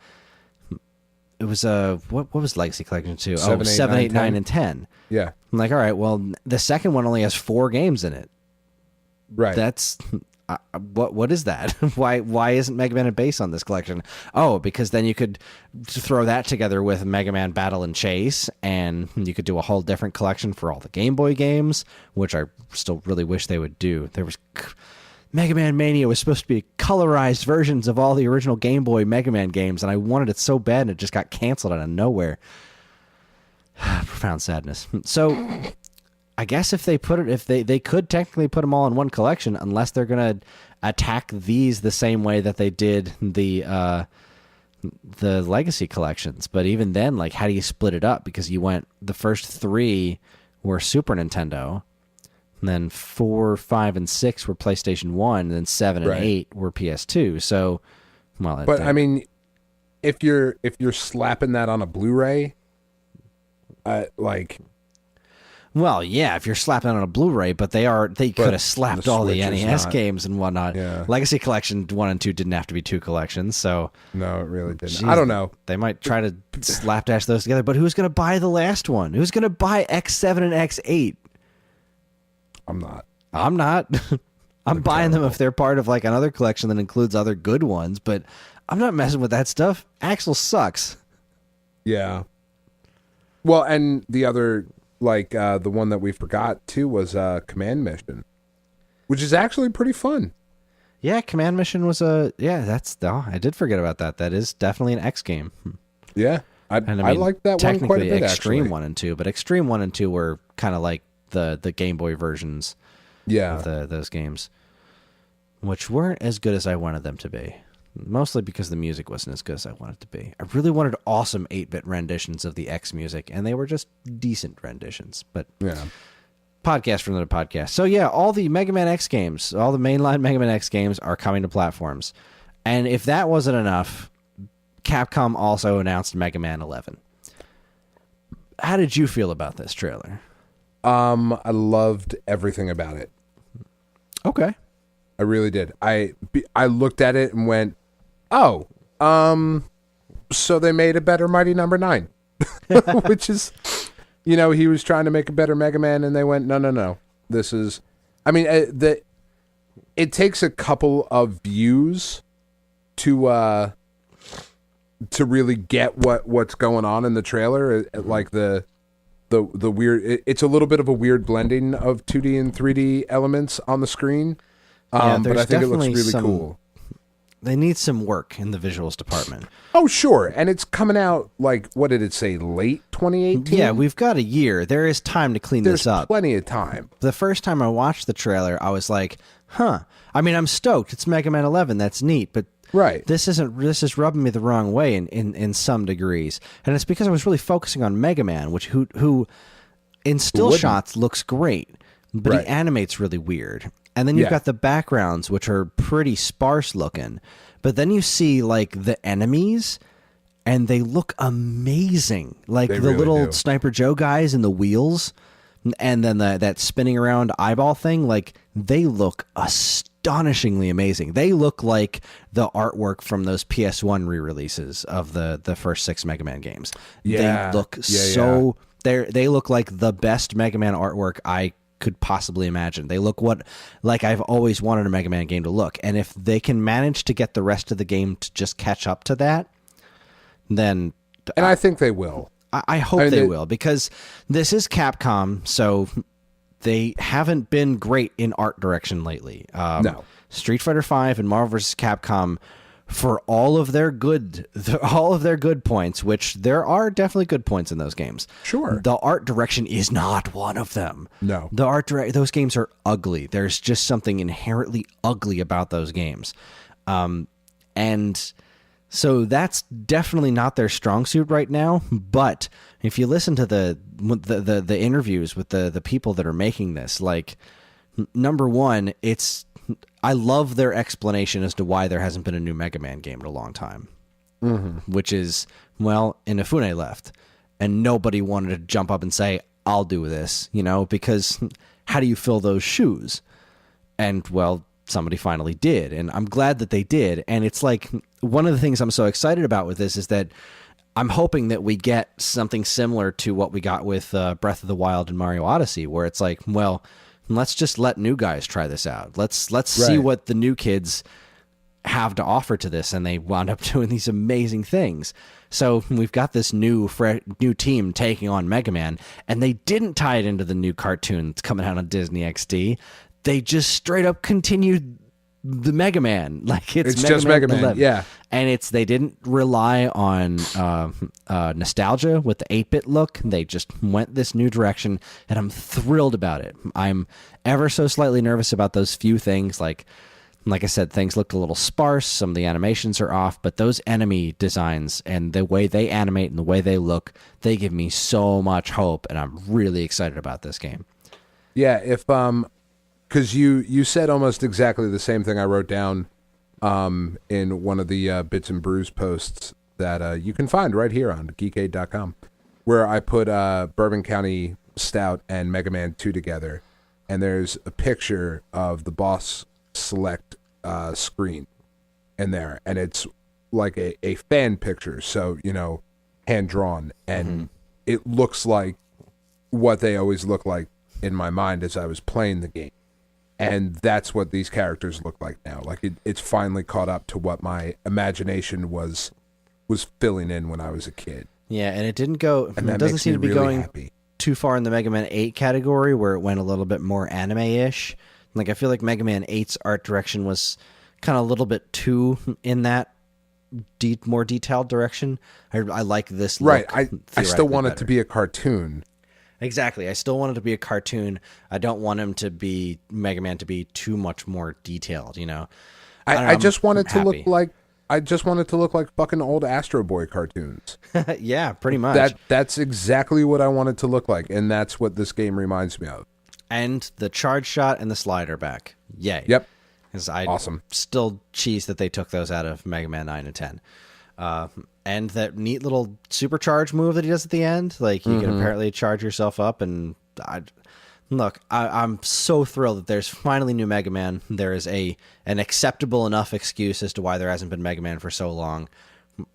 It was what was Legacy Collection 2? 7, 8, 9, and 10. Yeah. I'm like, all right, well, the second one only has 4 games in it. Right. That's... what is that? Why isn't Mega Man and Bass on this collection? Oh, because then you could throw that together with Mega Man Battle and Chase, and you could do a whole different collection for all the Game Boy games, which I still really wish they would do. There was Mega Man Mania was supposed to be colorized versions of all the original Game Boy Mega Man games, and I wanted it so bad, and it just got canceled out of nowhere. Profound sadness. So I guess if they could technically put them all in one collection, unless they're going to attack these the same way that they did the Legacy collections. But even then, like, how do you split it up? Because the first 3 were Super Nintendo, and then 4, 5, and 6 were PlayStation 1, and then 7 and 8 were PS2. So, well, but I mean, if you're slapping that on a Blu-ray, like... Well, yeah, if you're slapping it on a Blu-ray, but they could have slapped all the NES games and whatnot. Yeah. Legacy Collection 1 and 2 didn't have to be 2 collections, so... No, it really didn't. Geez, I don't know. They might try to slapdash those together, but who's going to buy the last one? Who's going to buy X7 and X8? I'm not. I'm buying them if they're part of, like, another collection that includes other good ones, but I'm not messing with that stuff. Axel sucks. Yeah. Well, and the other... Like, the one that we forgot, too, was Command Mission, which is actually pretty fun. Yeah, Command Mission was I did forget about that. That is definitely an X game. Yeah, I like that one quite a bit, Extreme actually. 1 and 2, but Extreme 1 and 2 were kind of like the Game Boy versions of those games, which weren't as good as I wanted them to be. Mostly because the music wasn't as good as I wanted it to be. I really wanted awesome 8-bit renditions of the X music, and they were just decent renditions. But yeah, podcast for another podcast. So yeah, all the Mega Man X games, all the mainline Mega Man X games are coming to platforms. And if that wasn't enough, Capcom also announced Mega Man 11. How did you feel about this trailer? I loved everything about it. Okay. I really did. I looked at it and went, Oh, so they made a better Mighty Number 9, which is, he was trying to make a better Mega Man, and they went, no. This is, I mean, it takes a couple of views to really get what's going on in the trailer, like the weird. It's a little bit of a weird blending of 2D and 3D elements on the screen, but I think it looks really cool. They need some work in the visuals department. Oh, sure. And it's coming out, like, what did it say, late 2018? Yeah, we've got a year. There is time to clean this up. There's plenty of time. The first time I watched the trailer, I was like, huh. I mean, I'm stoked. It's Mega Man 11. That's neat. But right. This is rubbing me the wrong way in some degrees. And it's because I was really focusing on Mega Man, who in still shots looks great, but he animates really weird. And then you've got the backgrounds, which are pretty sparse looking. But then you see, like, the enemies, and they look amazing. Like the really little Sniper Joe guys in the wheels, and then that spinning around eyeball thing, like, they look astonishingly amazing. They look like the artwork from those PS1 re-releases of the first 6 Mega Man games. Yeah. They look they look like the best Mega Man artwork I could possibly imagine. They look like I've always wanted a Mega Man game to look. And if they can manage to get the rest of the game to just catch up to that, then... And I think they will. I hope they will, because this is Capcom, so they haven't been great in art direction lately. No. Street Fighter V and Marvel vs. Capcom, for all of their good points, which there are definitely good points in those games. Sure. The art direction is not one of them. No. Those games are ugly. There's just something inherently ugly about those games. And so that's definitely not their strong suit right now. But if you listen to the interviews with the people that are making this, like, number one, I love their explanation as to why there hasn't been a new Mega Man game in a long time. Mm-hmm. Which is, well, Inafune left, and nobody wanted to jump up and say, I'll do this, because how do you fill those shoes? And, well, somebody finally did, and I'm glad that they did. And it's like, one of the things I'm so excited about with this is that I'm hoping that we get something similar to what we got with Breath of the Wild and Mario Odyssey, where it's like, well, let's just let new guys try this out. Let's see what the new kids have to offer to this, and they wound up doing these amazing things. So we've got this new team taking on Mega Man, and they didn't tie it into the new cartoon that's coming out on Disney XD. They just straight up continued the Mega Man, like it's Mega just Man Mega Man, 11. yeah. And they didn't rely on nostalgia with the 8-bit look. They just went this new direction, and I'm thrilled about it. I'm ever so slightly nervous about those few things, like I said, things looked a little sparse. Some of the animations are off, but those enemy designs and the way they animate and the way they look, they give me so much hope, and I'm really excited about this game. Yeah, because you said almost exactly the same thing I wrote down in one of the Bits and Brews posts that you can find right here on geekade.com, where I put Bourbon County Stout and Mega Man 2 together, and there's a picture of the boss select screen in there, and it's like a fan picture, so, hand drawn, and it looks like what they always look like in my mind as I was playing the game. And that's what these characters look like now. Like it's finally caught up to what my imagination was filling in when I was a kid. Yeah, and it didn't go. And it doesn't seem to be really going happy. Too far in the Mega Man 8 category, where it went a little bit more anime-ish. Like I feel like Mega Man 8's art direction was kind of a little bit too in that more detailed direction. I like this look. Right. I still want it to be a cartoon. Exactly. I still want it to be a cartoon. I don't want Mega Man to be too much more detailed, I just want it to look like fucking old Astro Boy cartoons. Yeah, pretty much. That's exactly what I want it to look like, and that's what this game reminds me of. And the charge shot and the slider back. Yay. Yep. Because awesome. Still cheese that they took those out of Mega Man 9 and 10. And that neat little supercharge move that he does at the end, like you can apparently charge yourself up, and Look, I'm so thrilled that there's finally new Mega Man. There is an acceptable enough excuse as to why there hasn't been Mega Man for so long.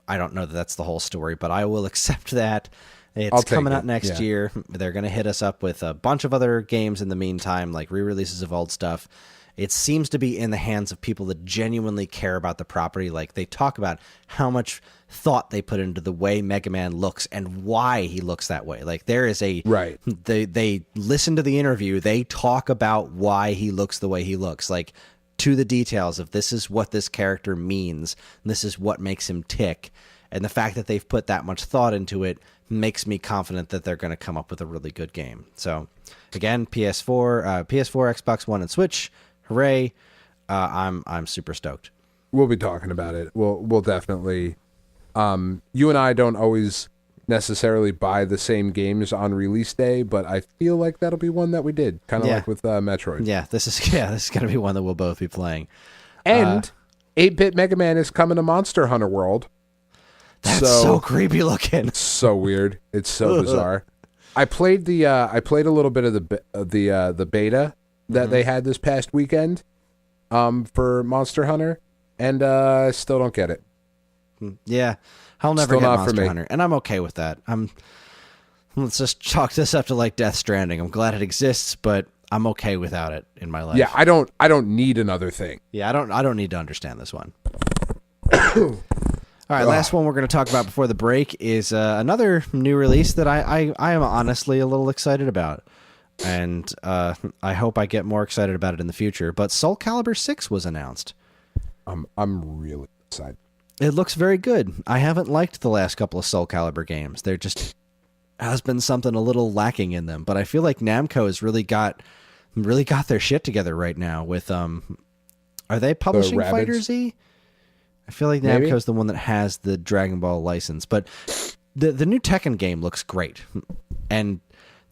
I don't know that that's the whole story, but I will accept that. It's coming out next year. They're going to hit us up with a bunch of other games in the meantime, like re-releases of old stuff. It seems to be in the hands of people that genuinely care about the property. Like, they talk about how much thought they put into the way Mega Man looks and why he looks that way. Like, there is a... Right. They listen to the interview. They talk about why he looks the way he looks. Like, to the details of this is what this character means. This is what makes him tick. And the fact that they've put that much thought into it makes me confident that they're going to come up with a really good game. So, again, PS4, Xbox One, and Switch... Hooray! I'm super stoked. We'll be talking about it. We'll definitely. You and I don't always necessarily buy the same games on release day, but I feel like that'll be one that we did, kind of like with Metroid. Yeah, this is going to be one that we'll both be playing. And 8-bit Mega Man is coming to Monster Hunter World. That's so creepy looking. It's so weird. It's so bizarre. I played a little bit of the beta that they had this past weekend for Monster Hunter, and I still don't get it. Yeah, I'll never get Monster Hunter, and I'm okay with that. Let's just chalk this up to like Death Stranding. I'm glad it exists, but I'm okay without it in my life. Yeah, I don't need another thing. Yeah, I don't need to understand this one. All right, last one we're going to talk about before the break is another new release that I am honestly a little excited about. And I hope I get more excited about it in the future. But Soul Calibur 6 was announced. I'm really excited. It looks very good. I haven't liked the last couple of Soul Calibur games. There just has been something a little lacking in them. But I feel like Namco has really got their shit together right now. With are they publishing Fighter Z? I feel like Namco's the one that has the Dragon Ball license. But the new Tekken game looks great, and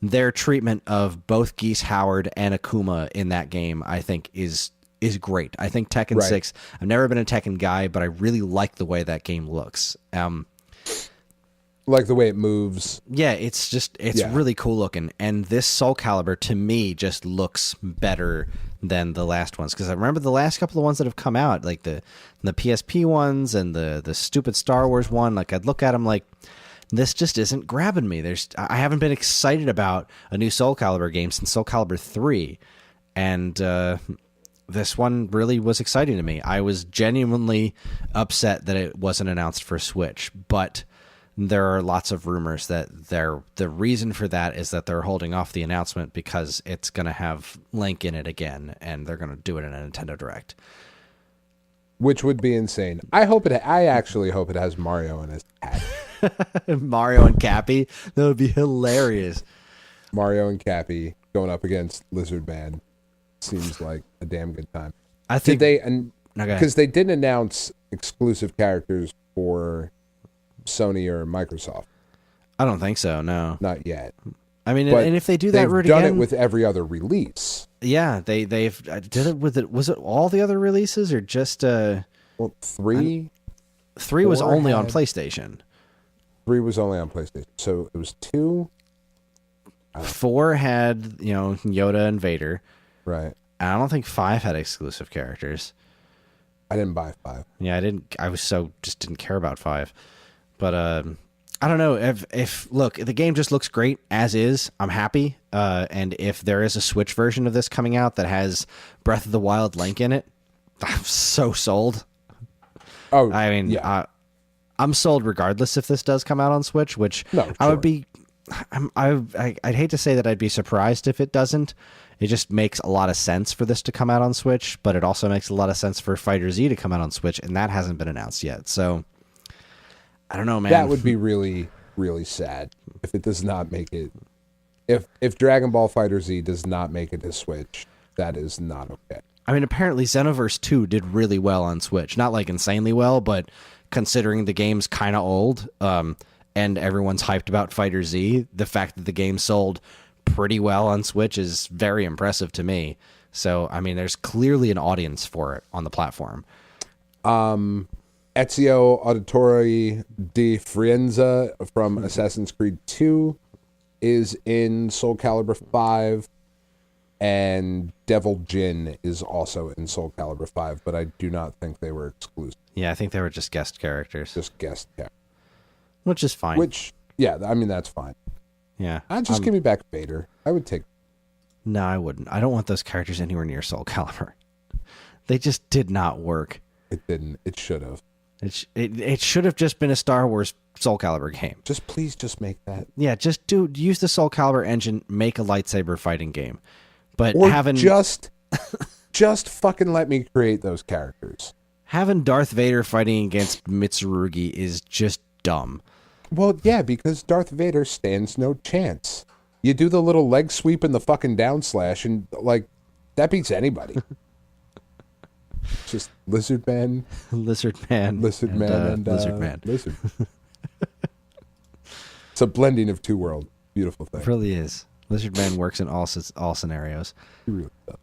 their treatment of both Geese Howard and Akuma in that game, I think, is great. I think Tekken 6, I've never been a Tekken guy, but I really like the way that game looks. Like the way it moves. Yeah, it's really cool looking. And this Soul Calibur, to me, just looks better than the last ones. Because I remember the last couple of ones that have come out, like the PSP ones and the stupid Star Wars one, like I'd look at them like, this just isn't grabbing me. I haven't been excited about a new Soul Calibur game since Soul Calibur 3, and this one really was exciting to me. I was genuinely upset that it wasn't announced for Switch, but there are lots of rumors that the reason for that is that they're holding off the announcement because it's going to have Link in it again, and they're going to do it in a Nintendo Direct. Which would be insane. I actually hope it has Mario in his hat. Mario and Cappy? That would be hilarious. Mario and Cappy going up against Lizard Man seems like a damn good time. I think because they didn't announce exclusive characters for Sony or Microsoft. I don't think so. No, not yet. I mean, and if they do that route again, they've done it with every other release. Yeah, they've did it with it. Was it all the other releases or just 3? 3 was only on PlayStation. 3 was only on PlayStation, so it was 2. 4 had Yoda and Vader. Right. I don't think 5 had exclusive characters. I didn't buy 5. Yeah, I didn't. I was just didn't care about 5. But I don't know if look, the game just looks great as is. I'm happy. And if there is a Switch version of this coming out that has Breath of the Wild Link in it, I'm so sold. Oh, I mean, yeah. I'm sold regardless if this does come out on Switch, which I would be. I'd hate to say that I'd be surprised if it doesn't. It just makes a lot of sense for this to come out on Switch, but it also makes a lot of sense for Fighter Z to come out on Switch, and that hasn't been announced yet. So I don't know, man. That would be really, really sad if it does not make it. If Dragon Ball Fighter Z does not make it to Switch, that is not okay. I mean, apparently Xenoverse 2 did really well on Switch. Not like insanely well, but considering the game's kind of old, and everyone's hyped about Fighter Z, the fact that the game sold pretty well on Switch is very impressive to me. So, I mean, there's clearly an audience for it on the platform. Ezio Auditore di Firenze from Assassin's Creed 2 is in Soul Calibur 5. and Devil Jin is also in Soul Calibur 5, but I do not think they were exclusive. Yeah, I think they were just guest characters. Just guest characters. Which is fine. That's fine. Yeah. Just give me back Vader. I would take... No, I wouldn't. I don't want those characters anywhere near Soul Calibur. They just did not work. It didn't. It should have. It should have just been a Star Wars Soul Calibur game. Please make that. Yeah, use the Soul Calibur engine, make a lightsaber fighting game. But just fucking let me create those characters. Having Darth Vader fighting against Mitsurugi is just dumb. Well, yeah, because Darth Vader stands no chance. You do the little leg sweep and the fucking down slash, and that beats anybody. Just Lizard Man, Lizard Man, Lizard Man. It's a blending of two worlds. Beautiful thing. It really is. Lizard Man works in all scenarios. He really does.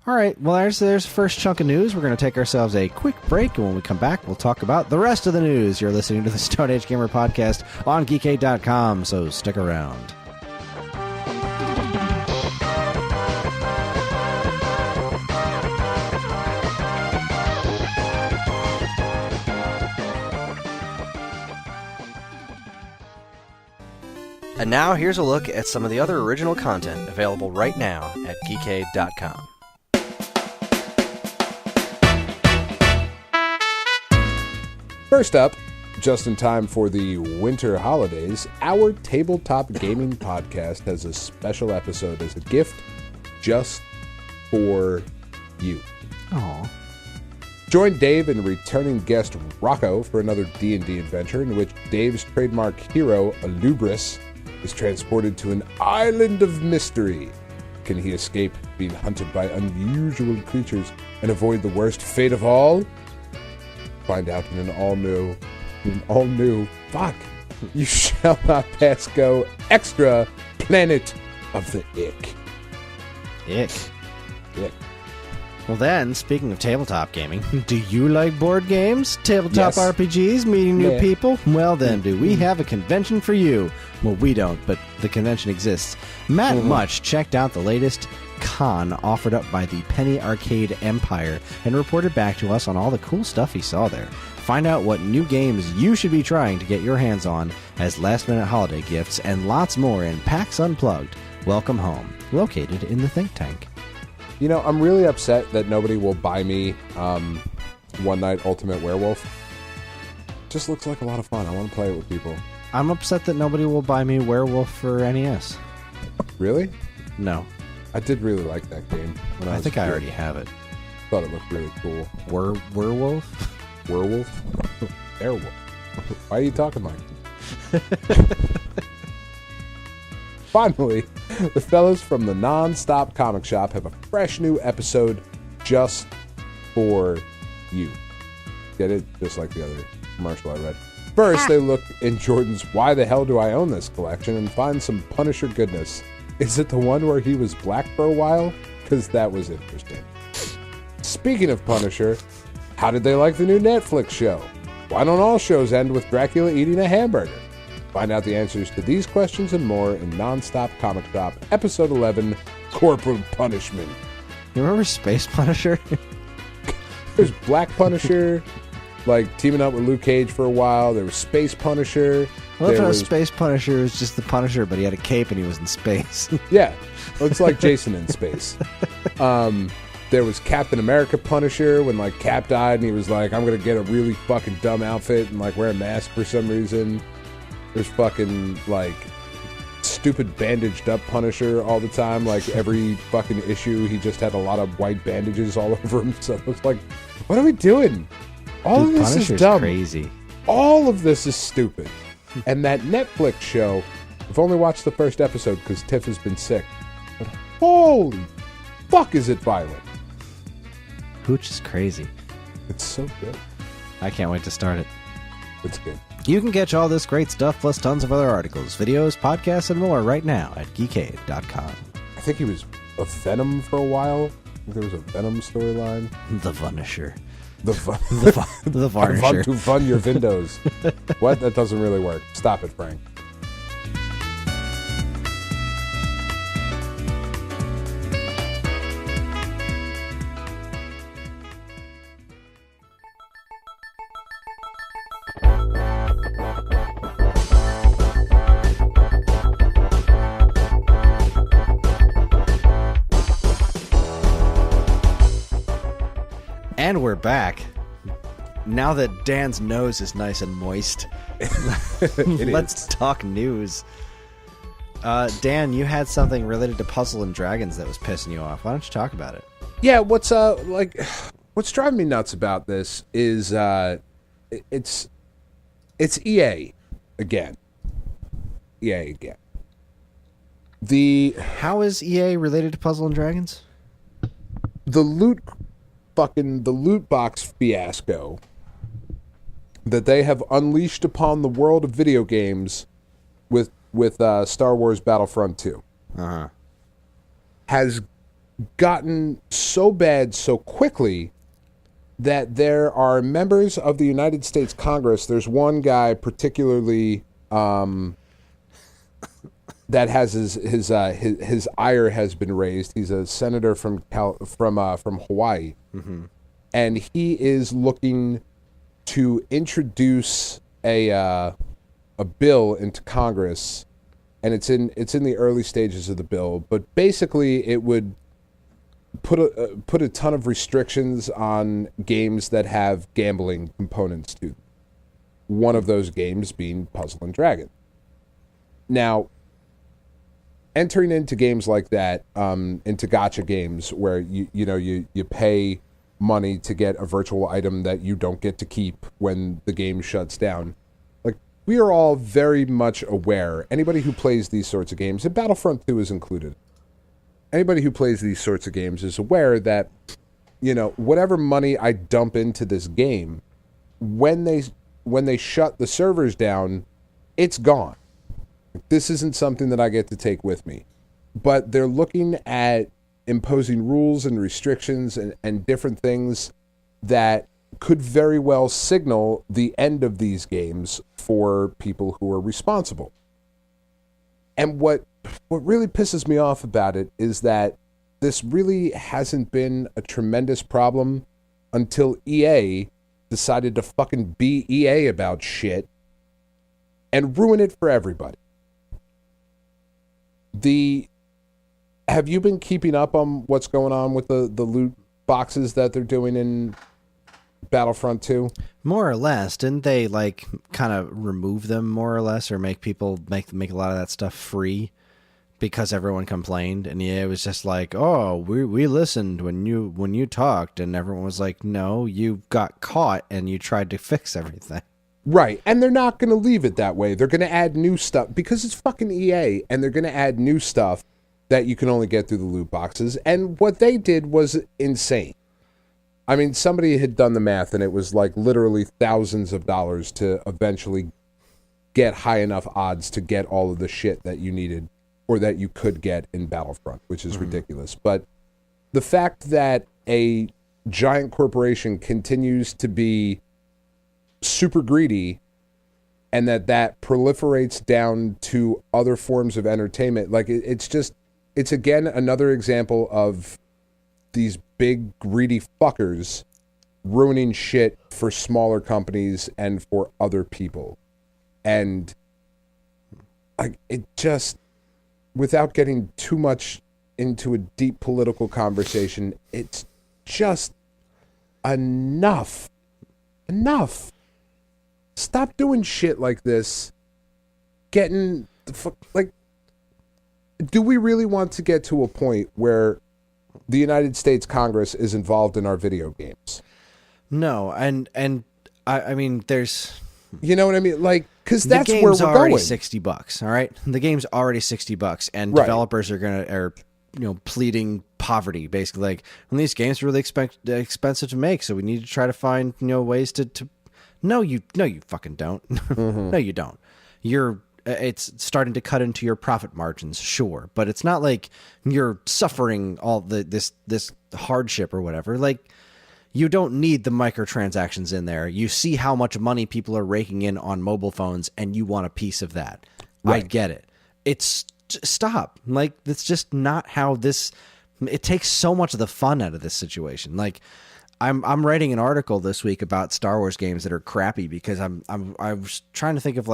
All right, well, there's the first chunk of news. We're going to take ourselves a quick break, and when we come back, we'll talk about the rest of the news. You're listening to the Stone Age Gamer Podcast on Geekade.com, so stick around. And now, here's a look at some of the other original content available right now at Geekade.com. First up, just in time for the winter holidays, our tabletop gaming podcast has a special episode as a gift just for you. Aww. Join Dave and returning guest Rocco for another D&D adventure in which Dave's trademark hero, Alubris, is transported to an island of mystery. Can he escape being hunted by unusual creatures and avoid the worst fate of all? Find out in an all-new, You Shall Not Pass Go extra Planet of the Ick. Ick. Well then, speaking of tabletop gaming, do you like board games? Tabletop Yes. RPGs? Meeting new Yeah. people? Well then, do we have a convention for you? Well, we don't, but the convention exists. Matt Much checked out the latest con offered up by the Penny Arcade Empire and reported back to us on all the cool stuff he saw there. Find out what new games you should be trying to get your hands on as last-minute holiday gifts and lots more in PAX Unplugged. Welcome home, located in the Think Tank. You know, I'm really upset that nobody will buy me One Night Ultimate Werewolf. Just looks like a lot of fun. I want to play it with people. I'm upset that nobody will buy me Werewolf for NES. Really? No. I did really like that game. When I was think a I kid. already have it. Thought it looked really cool. Werewolf? Werewolf? Werewolf. Why are you talking like Finally, the fellas from the Non-Stop Comic Shop have a fresh new episode just for you. Get it? Just like the other commercial I read. First, they look in Jordan's Why the Hell Do I Own This collection and find some Punisher goodness. Is it the one where he was black for a while? Because that was interesting. Speaking of Punisher, how did they like the new Netflix show? Why don't all shows end with Dracula eating a hamburger? Find out the answers to these questions and more in Non-Stop Comic Shop, Episode 11, Corporal Punishment. You remember Space Punisher? There's Black Punisher, like teaming up with Luke Cage for a while. There was Space Punisher. I love There how was- Space Punisher was just the Punisher, but he had a cape and he was in space. Yeah, looks like Jason in space. There was Captain America Punisher when like Cap died and he was like, I'm gonna get a really fucking dumb outfit and like wear a mask for some reason. There's fucking like stupid bandaged up Punisher all the time. Like every fucking issue, he just had a lot of white bandages all over him. So it was like, what are we doing? All Dude, of this Punisher's is dumb. crazy. All of this is stupid. And that Netflix show, I've only watched the first episode because Tiff has been sick. But holy fuck is it violent. Hooch is crazy. It's so good. I can't wait to start it. It's good. You can catch all this great stuff plus tons of other articles, videos, podcasts, and more right now at geekade.com. I think he was a Venom for a while. I think there was a Venom storyline. The Vunisher. The Vun- The I want Varnisher. to fund your windows. What? That doesn't really work. Stop it, Frank. And we're back. Now that Dan's nose is nice and moist, let's talk news. Dan, you had something related to Puzzle and Dragons that was pissing you off. Why don't you talk about it? Yeah, what's driving me nuts about this is it's EA again. EA again. How is EA related to Puzzle and Dragons? The loot box fiasco that they have unleashed upon the world of video games with Star Wars Battlefront 2 has gotten so bad so quickly that there are members of the United States Congress. There's one guy particularly that has his ire has been raised. He's a senator from Hawaii, and he is looking to introduce a bill into Congress, and it's in the early stages of the bill. But basically, it would put a ton of restrictions on games that have gambling components to them. One of those games being Puzzle and Dragon. Now, entering into games like that, into gacha games where you pay money to get a virtual item that you don't get to keep when the game shuts down. Like, we are all very much aware, anybody who plays these sorts of games, and Battlefront 2 is included, anybody who plays these sorts of games is aware that, whatever money I dump into this game, when they shut the servers down, it's gone. This isn't something that I get to take with me. But they're looking at imposing rules and restrictions and different things that could very well signal the end of these games for people who are responsible. And what really pisses me off about it is that this really hasn't been a tremendous problem until EA decided to fucking be EA about shit and ruin it for everybody. Have you been keeping up on what's going on with the loot boxes that they're doing in Battlefront 2? More or less. Didn't they kind of remove them more or less, or make people make a lot of that stuff free because everyone complained? And yeah, it was just like, oh, we listened when you talked, and everyone was like, no, you got caught and you tried to fix everything. Right, and they're not going to leave it that way. They're going to add new stuff because it's fucking EA, and they're going to add new stuff that you can only get through the loot boxes. And what they did was insane. I mean, somebody had done the math, and it was like literally thousands of dollars to eventually get high enough odds to get all of the shit that you needed or that you could get in Battlefront, which is ridiculous. But the fact that a giant corporation continues to be super greedy and that proliferates down to other forms of entertainment, it's again another example of these big greedy fuckers ruining shit for smaller companies and for other people. And it just, without getting too much into a deep political conversation, it's just enough. Stop doing shit like this. Getting the fuck, do we really want to get to a point where the United States Congress is involved in our video games? No, and I mean, there's, you know what I mean, because that's where we're going. The game's already $60. All right, the game's already $60, and right. Developers are pleading poverty, basically. When these games are really expensive to make, so we need to try to find ways to. No, you fucking don't. No, you don't. It's starting to cut into your profit margins, sure, but it's not like you're suffering all this hardship or whatever. You don't need the microtransactions in there. You see how much money people are raking in on mobile phones, and you want a piece of that. Right. I get it. Stop. That's just not how this. It takes so much of the fun out of this situation. I'm writing an article this week about Star Wars games that are crappy because I was trying to think of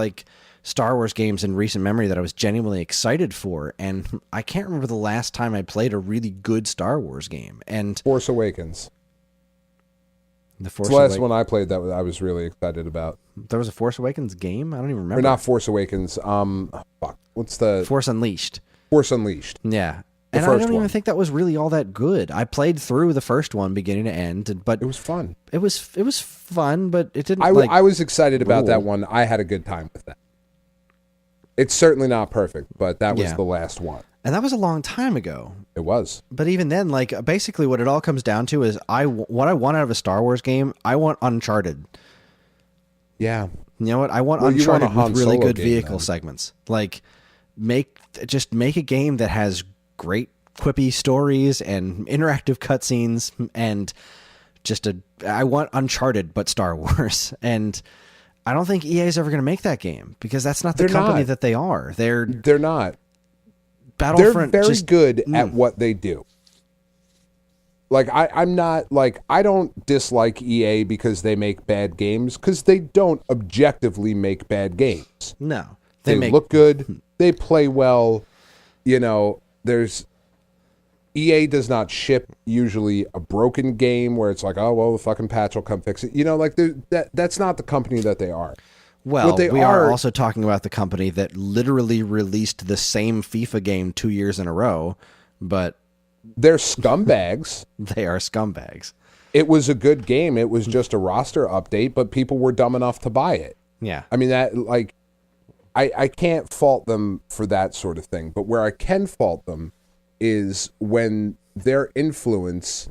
Star Wars games in recent memory that I was genuinely excited for, and I can't remember the last time I played a really good Star Wars game. And Force Awakens. It's the last one I played that I was really excited about. There was a Force Awakens game? I don't even remember. Or not Force Awakens. Fuck. What's the... Force Unleashed. Force Unleashed. Yeah. The and I don't even think that was really all that good. I played through the first one beginning to end, but it was fun. It was fun, but it didn't. I was excited about that one. I had a good time with that. It's certainly not perfect, but that was the last one, and that was a long time ago. It was. But even then, like basically, what it all comes down to is what I want out of a Star Wars game. I want Uncharted. Yeah. You know what? I want Uncharted with really good vehicle segments. Like make a game that has great quippy stories and interactive cutscenes, and I want Uncharted but Star Wars. And I don't think EA is ever going to make that game because that's not the company that they are. They're not. Battlefront. They're very good at what they do. Like I'm not like I don't dislike EA because they make bad games, because they don't objectively make bad games. No, they look good. They play well. You know, EA does not ship usually a broken game where it's like, oh well, the fucking patch will come fix it. You know, like that's not the company that they are. Well, we are also talking about the company that literally released the same FIFA game 2 years in a row, but they're scumbags. They are scumbags. It was a good game. It was just a roster update, but people were dumb enough to buy it. Yeah. I mean, that like, I can't fault them for that sort of thing. But where I can fault them is when their influence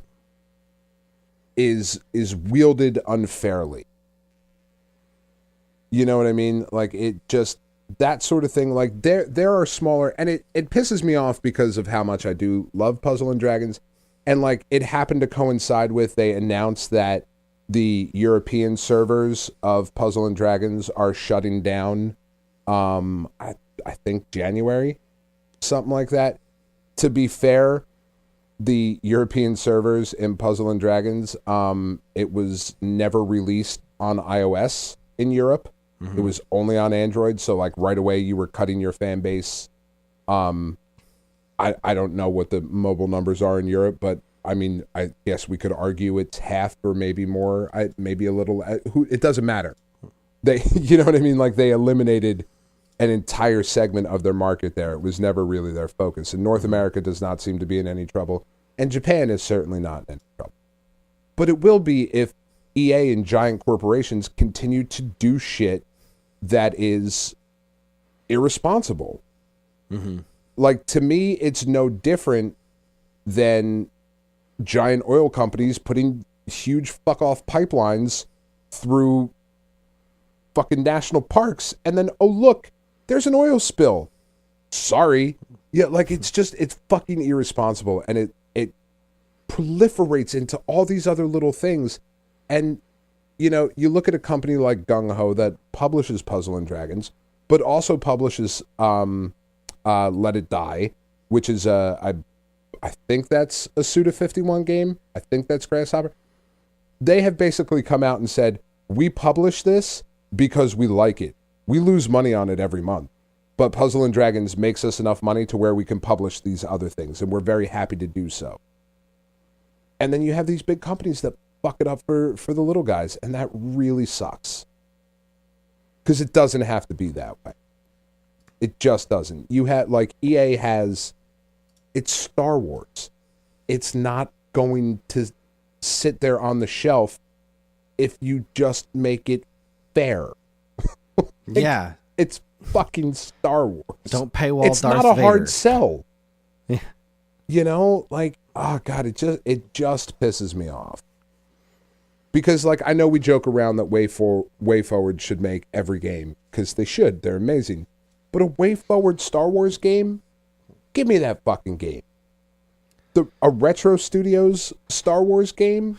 is wielded unfairly. You know what I mean? Like it just, that sort of thing. Like there are smaller, and it pisses me off because of how much I do love Puzzle and Dragons. And like it happened to coincide with, they announced that the European servers of Puzzle and Dragons are shutting down. I think January, something like that. To be fair, the European servers in Puzzle and Dragons, it was never released on iOS in Europe. Mm-hmm. It was only on Android, so like right away you were cutting your fan base. I don't know what the mobile numbers are in Europe, but I mean, I guess we could argue it's half or maybe more, maybe a little. It doesn't matter. You know what I mean? Like they eliminated an entire segment of their market there. It was never really their focus. And North America does not seem to be in any trouble. And Japan is certainly not in any trouble. But it will be if EA and giant corporations continue to do shit that is irresponsible. Mm-hmm. Like, to me, it's no different than giant oil companies putting huge fuck-off pipelines through fucking national parks, and then, oh, look, there's an oil spill. Sorry. Yeah, like, it's fucking irresponsible, and it proliferates into all these other little things. And, you know, you look at a company like Gung Ho that publishes Puzzle and Dragons, but also publishes Let It Die, which is I think that's a Suda51 game. I think that's Grasshopper. They have basically come out and said, we publish this because we like it. We lose money on it every month, but Puzzle and Dragons makes us enough money to where we can publish these other things, and we're very happy to do so. And then you have these big companies that fuck it up for the little guys, and that really sucks. Because it doesn't have to be that way. It just doesn't. You had, like, EA has, it's Star Wars. It's not going to sit there on the shelf if you just make it fair. Yeah. It's fucking Star Wars. Don't paywall It's Darth not a Vader. hard sell. Yeah. You know, like, oh God, it just pisses me off. Because, like, I know we joke around that Way Forward should make every game, because they should. They're amazing. But a Way Forward Star Wars game? Give me that fucking game. A Retro Studios Star Wars game?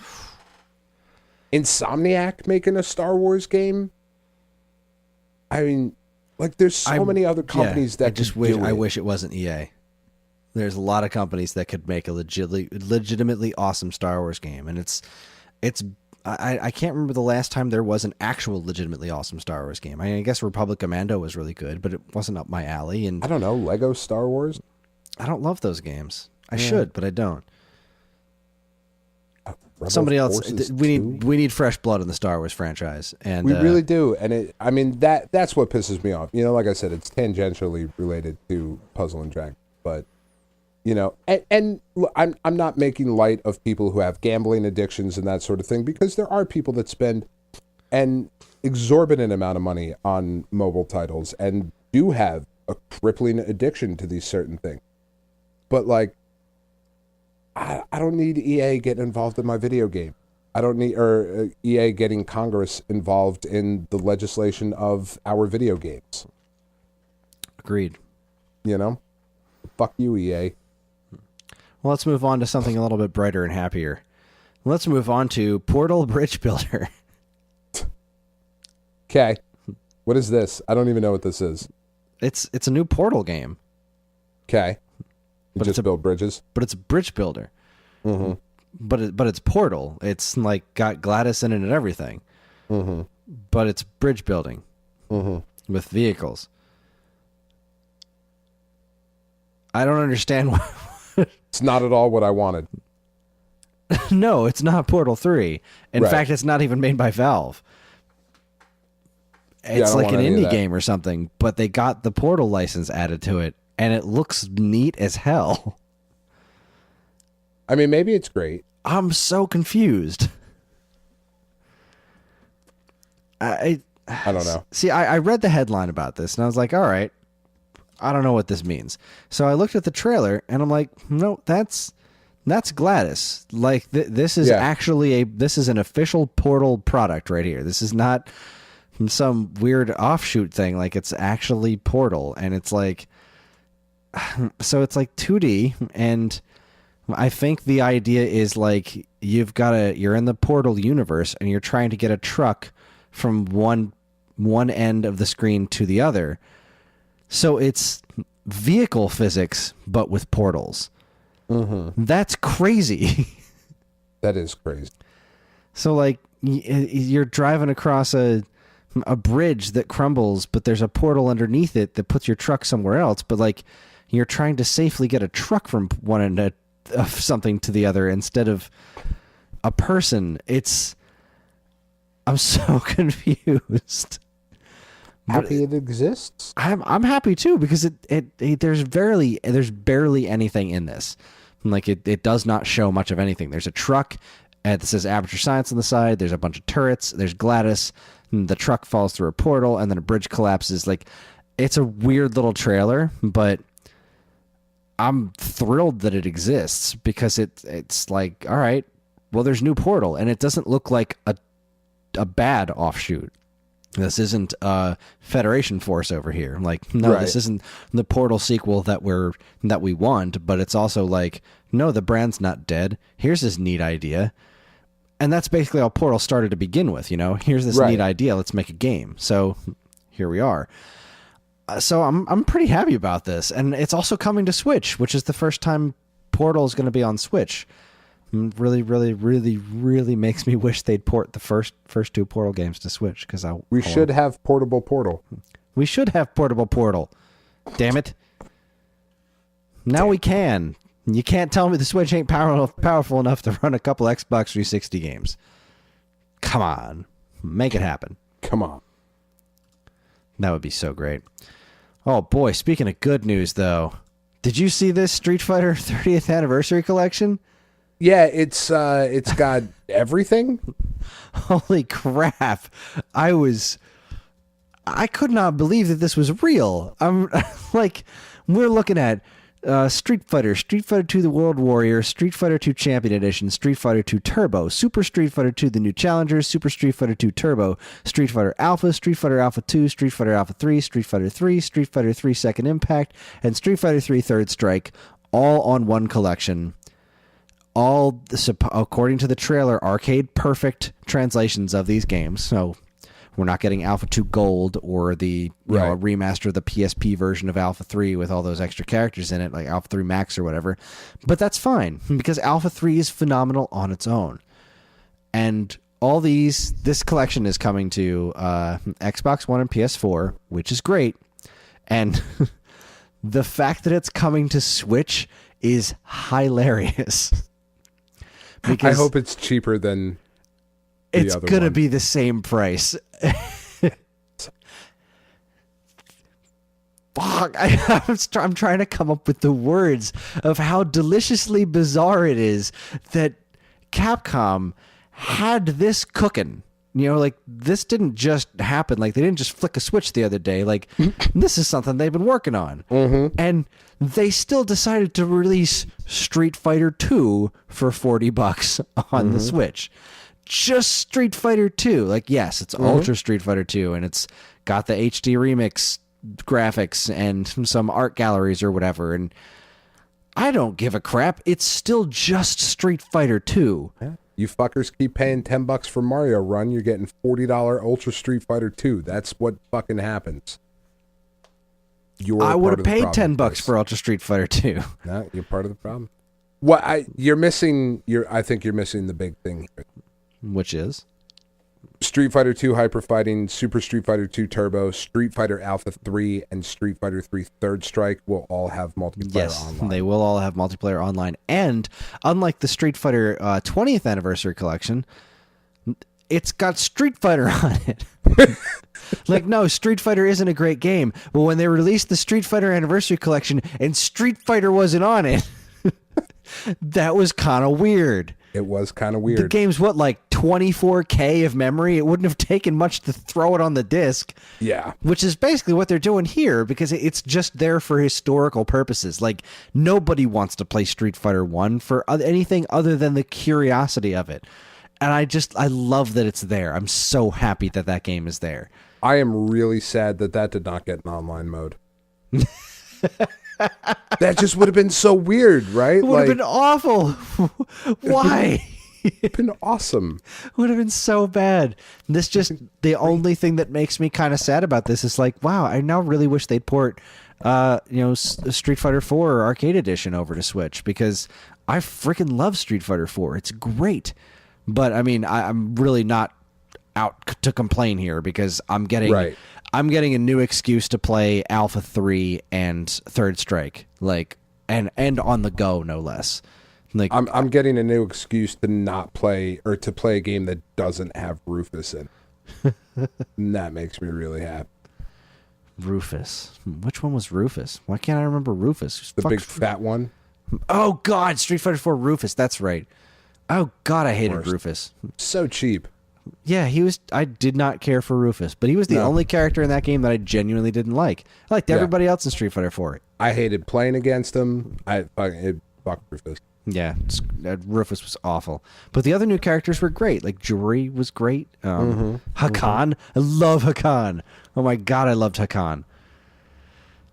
Insomniac making a Star Wars game? I mean, like, there's so many other companies that I wish it wasn't EA. There's a lot of companies that could make a legitimately awesome Star Wars game, and I can't remember the last time there was an actual legitimately awesome Star Wars game. I mean, I guess Republic Commando was really good, but it wasn't up my alley. And I don't know, Lego Star Wars? I don't love those games. I should, but I don't. somebody else. Forces We 2? need fresh blood in the Star Wars franchise, and We really do. And that's what pisses me off. Like I said, it's tangentially related to Puzzle and Dragon, but and look, I'm not making light of people who have gambling addictions and that sort of thing, because there are people that spend an exorbitant amount of money on mobile titles and do have a crippling addiction to these certain things. But like, I don't need EA getting involved in my video game. I don't need EA getting Congress involved in the legislation of our video games. Agreed. Fuck you, EA. Well, let's move on to something a little bit brighter and happier. Let's move on to Portal Bridge Builder. Okay. What is this? I don't even know what this is. It's a new Portal game. Okay. But Just build bridges? But it's a bridge builder. Mm-hmm. But it's Portal. It's like got GLaDOS in it and everything. Mm-hmm. But it's bridge building. Mm-hmm. With vehicles. I don't understand why. It's not at all what I wanted. No, it's not Portal 3. In fact, it's not even made by Valve. It's like an indie game or something, but they got the Portal license added to it, and it looks neat as hell. I mean, maybe it's great. I'm so confused. I don't know. See, I read the headline about this, and I was like, all right, I don't know what this means. So I looked at the trailer, and I'm like, no, that's GLaDOS. Like, this is actually this is an official Portal product right here. This is not some weird offshoot thing. Like, it's actually Portal, and it's like, so it's like 2D, and I think the idea is like you're in the Portal universe, and you're trying to get a truck from one end of the screen to the other. So it's vehicle physics, but with portals. Mm-hmm. That's crazy. That is crazy. So like you're driving across a bridge that crumbles, but there's a portal underneath it that puts your truck somewhere else. But like you're trying to safely get a truck from one end of something to the other instead of a person. I'm so confused. Happy it exists. I'm happy too, because there's barely anything in this. Like it does not show much of anything. There's a truck that says Aperture Science on the side. There's a bunch of turrets. There's GLaDOS. And the truck falls through a portal, and then a bridge collapses. Like, it's a weird little trailer, but I'm thrilled that it exists, because it's like, all right, well, there's new Portal, and it doesn't look like a bad offshoot. This isn't Federation Force over here. Like, no, This isn't the Portal sequel that we want, but it's also like, no, the brand's not dead. Here's this neat idea. And that's basically how Portal started to begin with, Here's this neat idea, let's make a game. So here we are. So I'm pretty happy about this. And it's also coming to Switch, which is the first time Portal is going to be on Switch. Really, really, really, really makes me wish they'd port the first two Portal games to Switch, because we should have portable Portal. We should have portable Portal. Damn it! Now we can. You can't tell me the Switch ain't powerful enough to run a couple Xbox 360 games. Come on, make it happen. Come on. That would be so great. Oh boy! Speaking of good news, though, did you see this Street Fighter 30th Anniversary Collection? Yeah, it's got everything. Holy crap. I could not believe that this was real. I'm like, we're looking at Street Fighter 2 The World Warrior, Street Fighter 2 Champion Edition, Street Fighter 2 Turbo, Super Street Fighter 2 The New Challengers, Super Street Fighter 2 Turbo, Street Fighter Alpha, Street Fighter Alpha 2, Street Fighter Alpha 3, Street Fighter 3, Street Fighter 3 Second Impact, and Street Fighter 3 Third Strike, all on one collection. All, according to the trailer, arcade perfect translations of these games. So we're not getting Alpha 2 Gold or the a remaster of the PSP version of Alpha 3 with all those extra characters in it, like Alpha 3 Max or whatever. But that's fine, because Alpha 3 is phenomenal on its own. And this collection is coming to Xbox One and PS4, which is great. And the fact that it's coming to Switch is hilarious. Because I hope it's cheaper than it's other gonna one. be the same price. Fuck! I'm trying to come up with the words of how deliciously bizarre it is that Capcom had this cooking. You know, like, this didn't just happen. Like, they didn't just flick a switch the other day. Like, this is something they've been working on. Mm-hmm. And they still decided to release Street Fighter 2 for $40 on the Switch. Just Street Fighter 2. Like, yes, it's Ultra Street Fighter 2, and it's got the HD remix graphics and some art galleries or whatever. And I don't give a crap. It's still just Street Fighter 2. Yeah. You fuckers keep paying $10 for Mario Run, you're getting $40 Ultra Street Fighter 2. That's what fucking happens. I would have paid $10 for Ultra Street Fighter 2. No, you're part of the problem. What you're missing? I think you're missing the big thing here. Which is Street Fighter 2 Hyper Fighting, Super Street Fighter 2 Turbo, Street Fighter Alpha 3, and Street Fighter 3 Third Strike will all have multiplayer online. They will all have multiplayer online. And unlike the Street Fighter 20th Anniversary Collection, it's got Street Fighter on it. Like, no, Street Fighter isn't a great game. But when they released the Street Fighter Anniversary Collection and Street Fighter wasn't on it, that was kind of weird. It was kind of weird. The game's what, like 24K of memory? It wouldn't have taken much to throw it on the disc. Yeah. Which is basically what they're doing here, because it's just there for historical purposes. Like, nobody wants to play Street Fighter 1 for anything other than the curiosity of it. And I love that it's there. I'm so happy that that game is there. I am really sad that did not get an online mode. That just would have been so weird, right? It would have been awful. Why? It would have been awesome. It would have been so bad. This just, the only thing that makes me kind of sad about this is like, wow, I now really wish they'd port, Street Fighter 4 Arcade Edition over to Switch, because I freaking love Street Fighter 4. It's great. But I mean, I'm really not out to complain here, because I'm getting a new excuse to play Alpha 3 and Third Strike, like, and on the go, no less. Like, I'm getting a new excuse to not play, or to play a game that doesn't have Rufus in it. And that makes me really happy. Rufus. Which one was Rufus? Why can't I remember Rufus? The big fat one? Oh, God, Street Fighter 4 Rufus, that's right. Oh, God, I hated Rufus. So cheap. Yeah, I did not care for Rufus, but he was the only character in that game that I genuinely didn't like. I liked everybody else in Street Fighter 4. I hated playing against him. Fuck Rufus. Yeah, Rufus was awful. But the other new characters were great. Like, Juri was great. Hakan. I love Hakan. Oh, my God, I loved Hakan.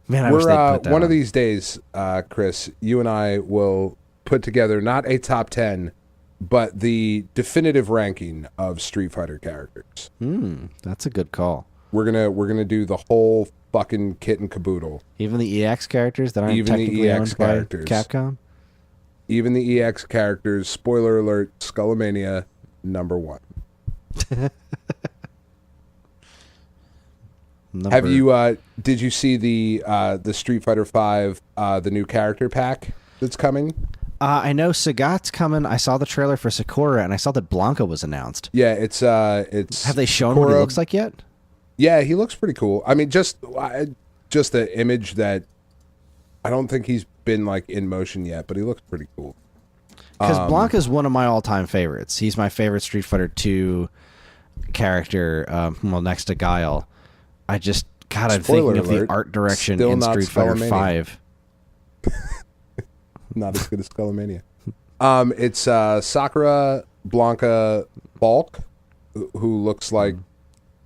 Man, I wish they'd put that one on. of these days, Chris, you and I will put together not a top 10, but the definitive ranking of Street Fighter characters. That's a good call. We're gonna do the whole fucking kit and caboodle. Even the EX characters that aren't Even the technically EX owned by characters. Capcom? Even the EX characters. Spoiler alert: Skullomania #1. Have you? Did you see the Street Fighter V the new character pack that's coming? I know Sagat's coming. I saw the trailer for Sakura, and I saw that Blanca was announced. Yeah, it's. Have they shown Sakura. what he looks like yet? Yeah, he looks pretty cool. I mean, just the image that. I don't think he's been like in motion yet, but he looks pretty cool. Because Blanca's one of my all-time favorites. He's my favorite Street Fighter 2 character. Next to Guile. I'm thinking of the art direction in Street Fighter 5. Not as good as Skullomania. It's Sakura, Blanca, Bulk, who looks like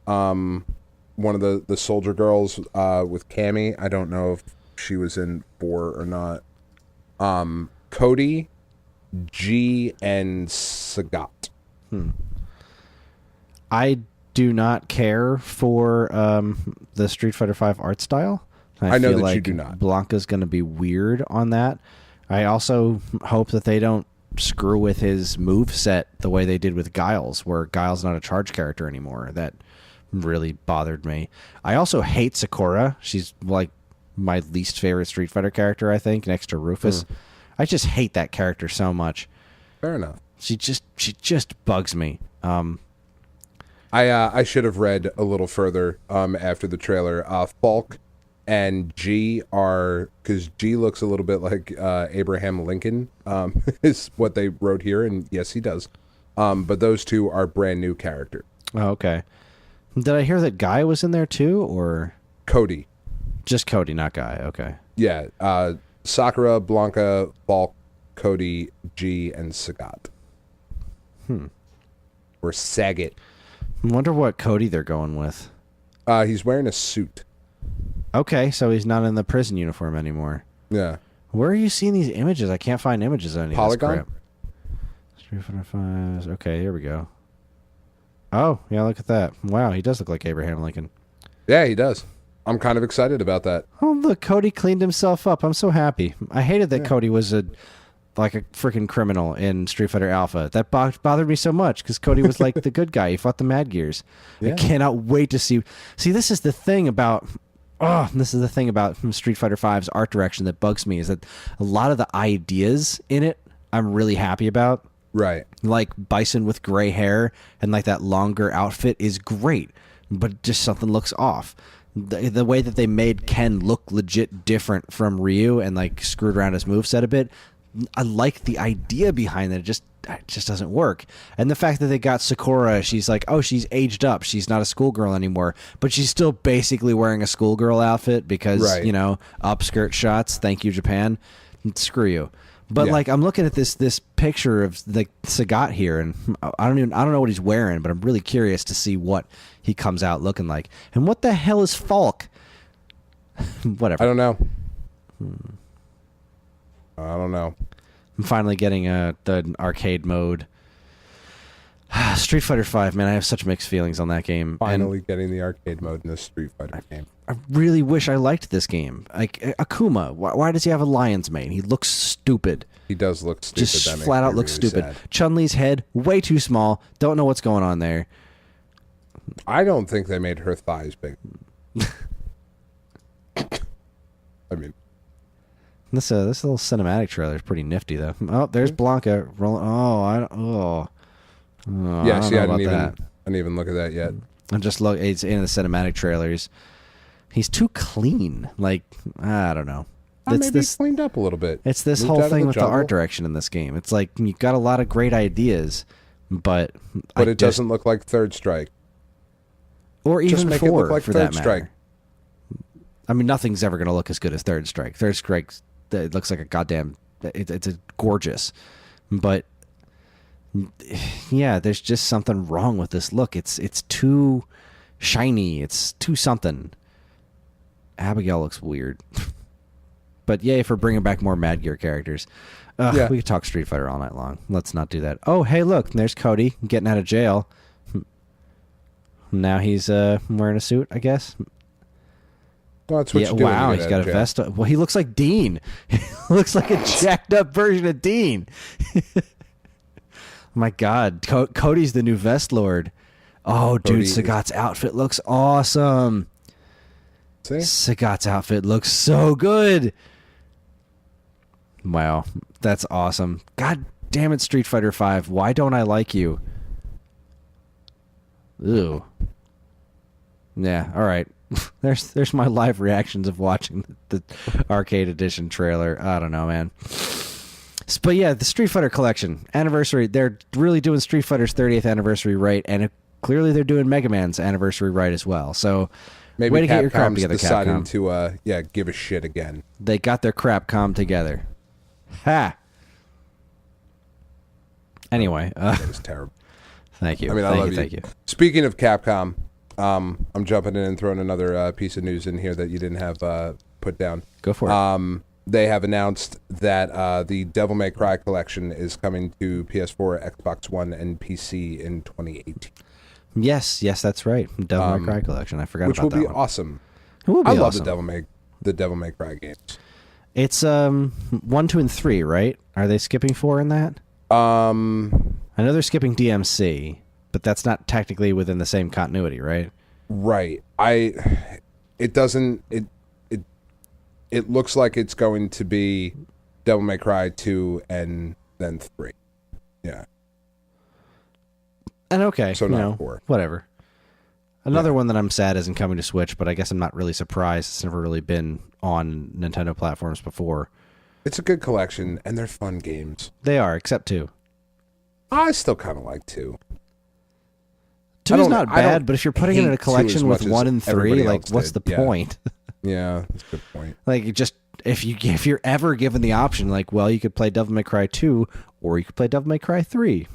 one of the soldier girls with Cammy. I don't know if she was in 4 or not. Cody, G, and Sagat. I do not care for the Street Fighter 5 art style. I know feel that like you do not. Blanca's going to be weird on that. I also hope that they don't screw with his move set the way they did with Guile's, where Guile's not a charge character anymore. That really bothered me. I also hate Sakura. She's like my least favorite Street Fighter character, I think, next to Rufus. I just hate that character so much. Fair enough. She just bugs me. I should have read a little further after the trailer. Falk and G are, because G looks a little bit like Abraham Lincoln, is what they wrote here, and yes, he does. But those two are brand new characters. Oh, okay. Did I hear that Guy was in there too, or Cody? Just Cody, not Guy. Okay. Yeah. Sakura, Blanca, Falk, Cody, G, and Sagat. Or Sagat. I wonder what Cody they're going with. He's wearing a suit. Okay, so he's not in the prison uniform anymore. Yeah. Where are you seeing these images? I can't find images on any Polygon? of this crap. Street Fighter 5. Okay, here we go. Oh, yeah, look at that. Wow, he does look like Abraham Lincoln. Yeah, he does. I'm kind of excited about that. Oh, look, Cody cleaned himself up. I'm so happy. I hated that Cody was like a freaking criminal in Street Fighter Alpha. That bothered me so much because Cody was like the good guy. He fought the Mad Gears. Yeah. I cannot wait to see. See, this is the thing about Street Fighter V's art direction that bugs me, is that a lot of the ideas in it I'm really happy about. Right. Like Bison with gray hair and like that longer outfit is great, but just something looks off. The way that they made Ken look legit different from Ryu and like screwed around his moveset a bit, I like the idea behind it. It just doesn't work. And the fact that they got Sakura, she's like, oh, she's aged up. She's not a schoolgirl anymore, but she's still basically wearing a schoolgirl outfit because, upskirt shots. Thank you, Japan. Screw you. But like, I'm looking at this picture of like Sagat here, and I don't know what he's wearing, but I'm really curious to see what he comes out looking like. And what the hell is Falk? Whatever. I don't know. I don't know. I'm finally getting the arcade mode. Street Fighter 5, man, I have such mixed feelings on that game. Finally getting the arcade mode in this Street Fighter game. I really wish I liked this game. Like Akuma, why does he have a lion's mane? He looks stupid. He does look stupid. Just That makes flat me out looks really stupid. sad. Chun-Li's head, way too small. Don't know what's going on there. I don't think they made her thighs big. I mean, This little cinematic trailer is pretty nifty, though. Oh, there's Blanca rolling. Oh, yeah. I don't See, know I about didn't even look at that yet. I'm just look. It's in the cinematic trailers. He's too clean. Like, I don't know. Maybe he's cleaned up a little bit. It's this Moved whole out of thing the with jungle. the art direction in this game. It's like you got a lot of great ideas, but It doesn't look like Third Strike. or Just even make it 4 look like for Third that Strike. matter. I mean, nothing's ever going to look as good as Third Strike. Third Strike, it looks like a goddamn. It's a gorgeous, but yeah, there's just something wrong with this look. It's too shiny. It's too something. Abigail looks weird, but yay for bringing back more Mad Gear characters. Yeah. We could talk Street Fighter all night long. Let's not do that. Oh, hey, look, there's Cody getting out of jail. Now he's wearing a suit, I guess. Well, that's what you do. Wow, when you he's get got out a of jail. vest. Well, he looks like Dean. He looks like a jacked up version of Dean. My God, Cody's the new vest lord. Oh, dude, Cody Sagat's outfit looks awesome. See? Sagat's outfit looks so good. Wow, that's awesome. God damn it, Street Fighter 5. Why don't I like you? Ew. Yeah, all right. There's my live reactions of watching the arcade edition trailer. I don't know, man. But yeah, the Street Fighter collection anniversary. They're really doing Street Fighter's 30th anniversary right, and clearly they're doing Mega Man's anniversary right as well. So Maybe way to get your crap Capcom's together, deciding Capcom. to give a shit again. They got their crap calm together. Ha. Anyway, That was terrible. thank you. I mean, I love you. Thank you. Speaking of Capcom, I'm jumping in and throwing another piece of news in here that you didn't have put down. Go for it. They have announced that the Devil May Cry collection is coming to PS4, Xbox One, and PC in 2018. Yes, that's right. Devil May Cry collection. I forgot Which about will that be one. awesome. It will be I love awesome. the Devil May Cry games. It's 1, 2, and 3, right? Are they skipping 4 in that? I know they're skipping DMC, but that's not technically within the same continuity, right? Right. It looks like it's going to be Devil May Cry 2 and then 3. Yeah. And okay, So not 4. Whatever. Another one that I'm sad isn't coming to Switch, but I guess I'm not really surprised. It's never really been on Nintendo platforms before. It's a good collection, and they're fun games. They are, except 2. I still kind of like 2. 2 is not bad, but if you're putting it in a collection with 1 and 3, like, what's the point? Yeah, that's a good point. Like, if you're ever given the option, like, well, you could play Devil May Cry 2, or you could play Devil May Cry 3.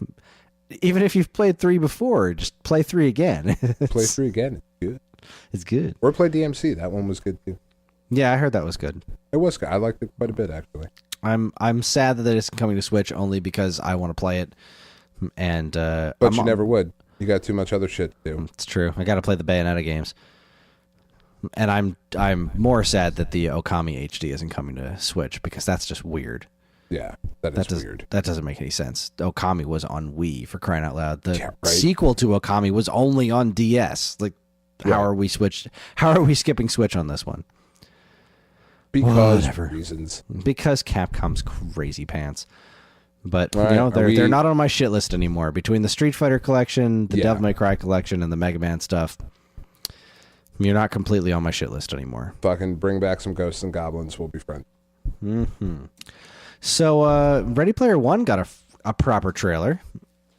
Even if you've played 3 before, just play 3 again. Play 3 again. It's good. It's good. Or play DMC. That one was good, too. Yeah, I heard that was good. It was good. I liked it quite a bit, actually. I'm sad that it's coming to Switch only because I want to play it. And But you never would. You got too much other shit to do. It's true. I got to play the Bayonetta games. And I'm more sad that the Okami HD isn't coming to Switch because that's just weird. Yeah, that is weird. That doesn't make any sense. Okami was on Wii, for crying out loud. The right. sequel to Okami was only on DS. Like, how are we skipping Switch on this one? Because reasons. Because Capcom's crazy pants. But right, they're not on my shit list anymore. Between the Street Fighter collection, the Devil May Cry collection, and the Mega Man stuff, you're not completely on my shit list anymore. Fucking bring back some Ghosts and Goblins. We'll be friends. Mm-hmm. So, Ready Player One got a proper trailer.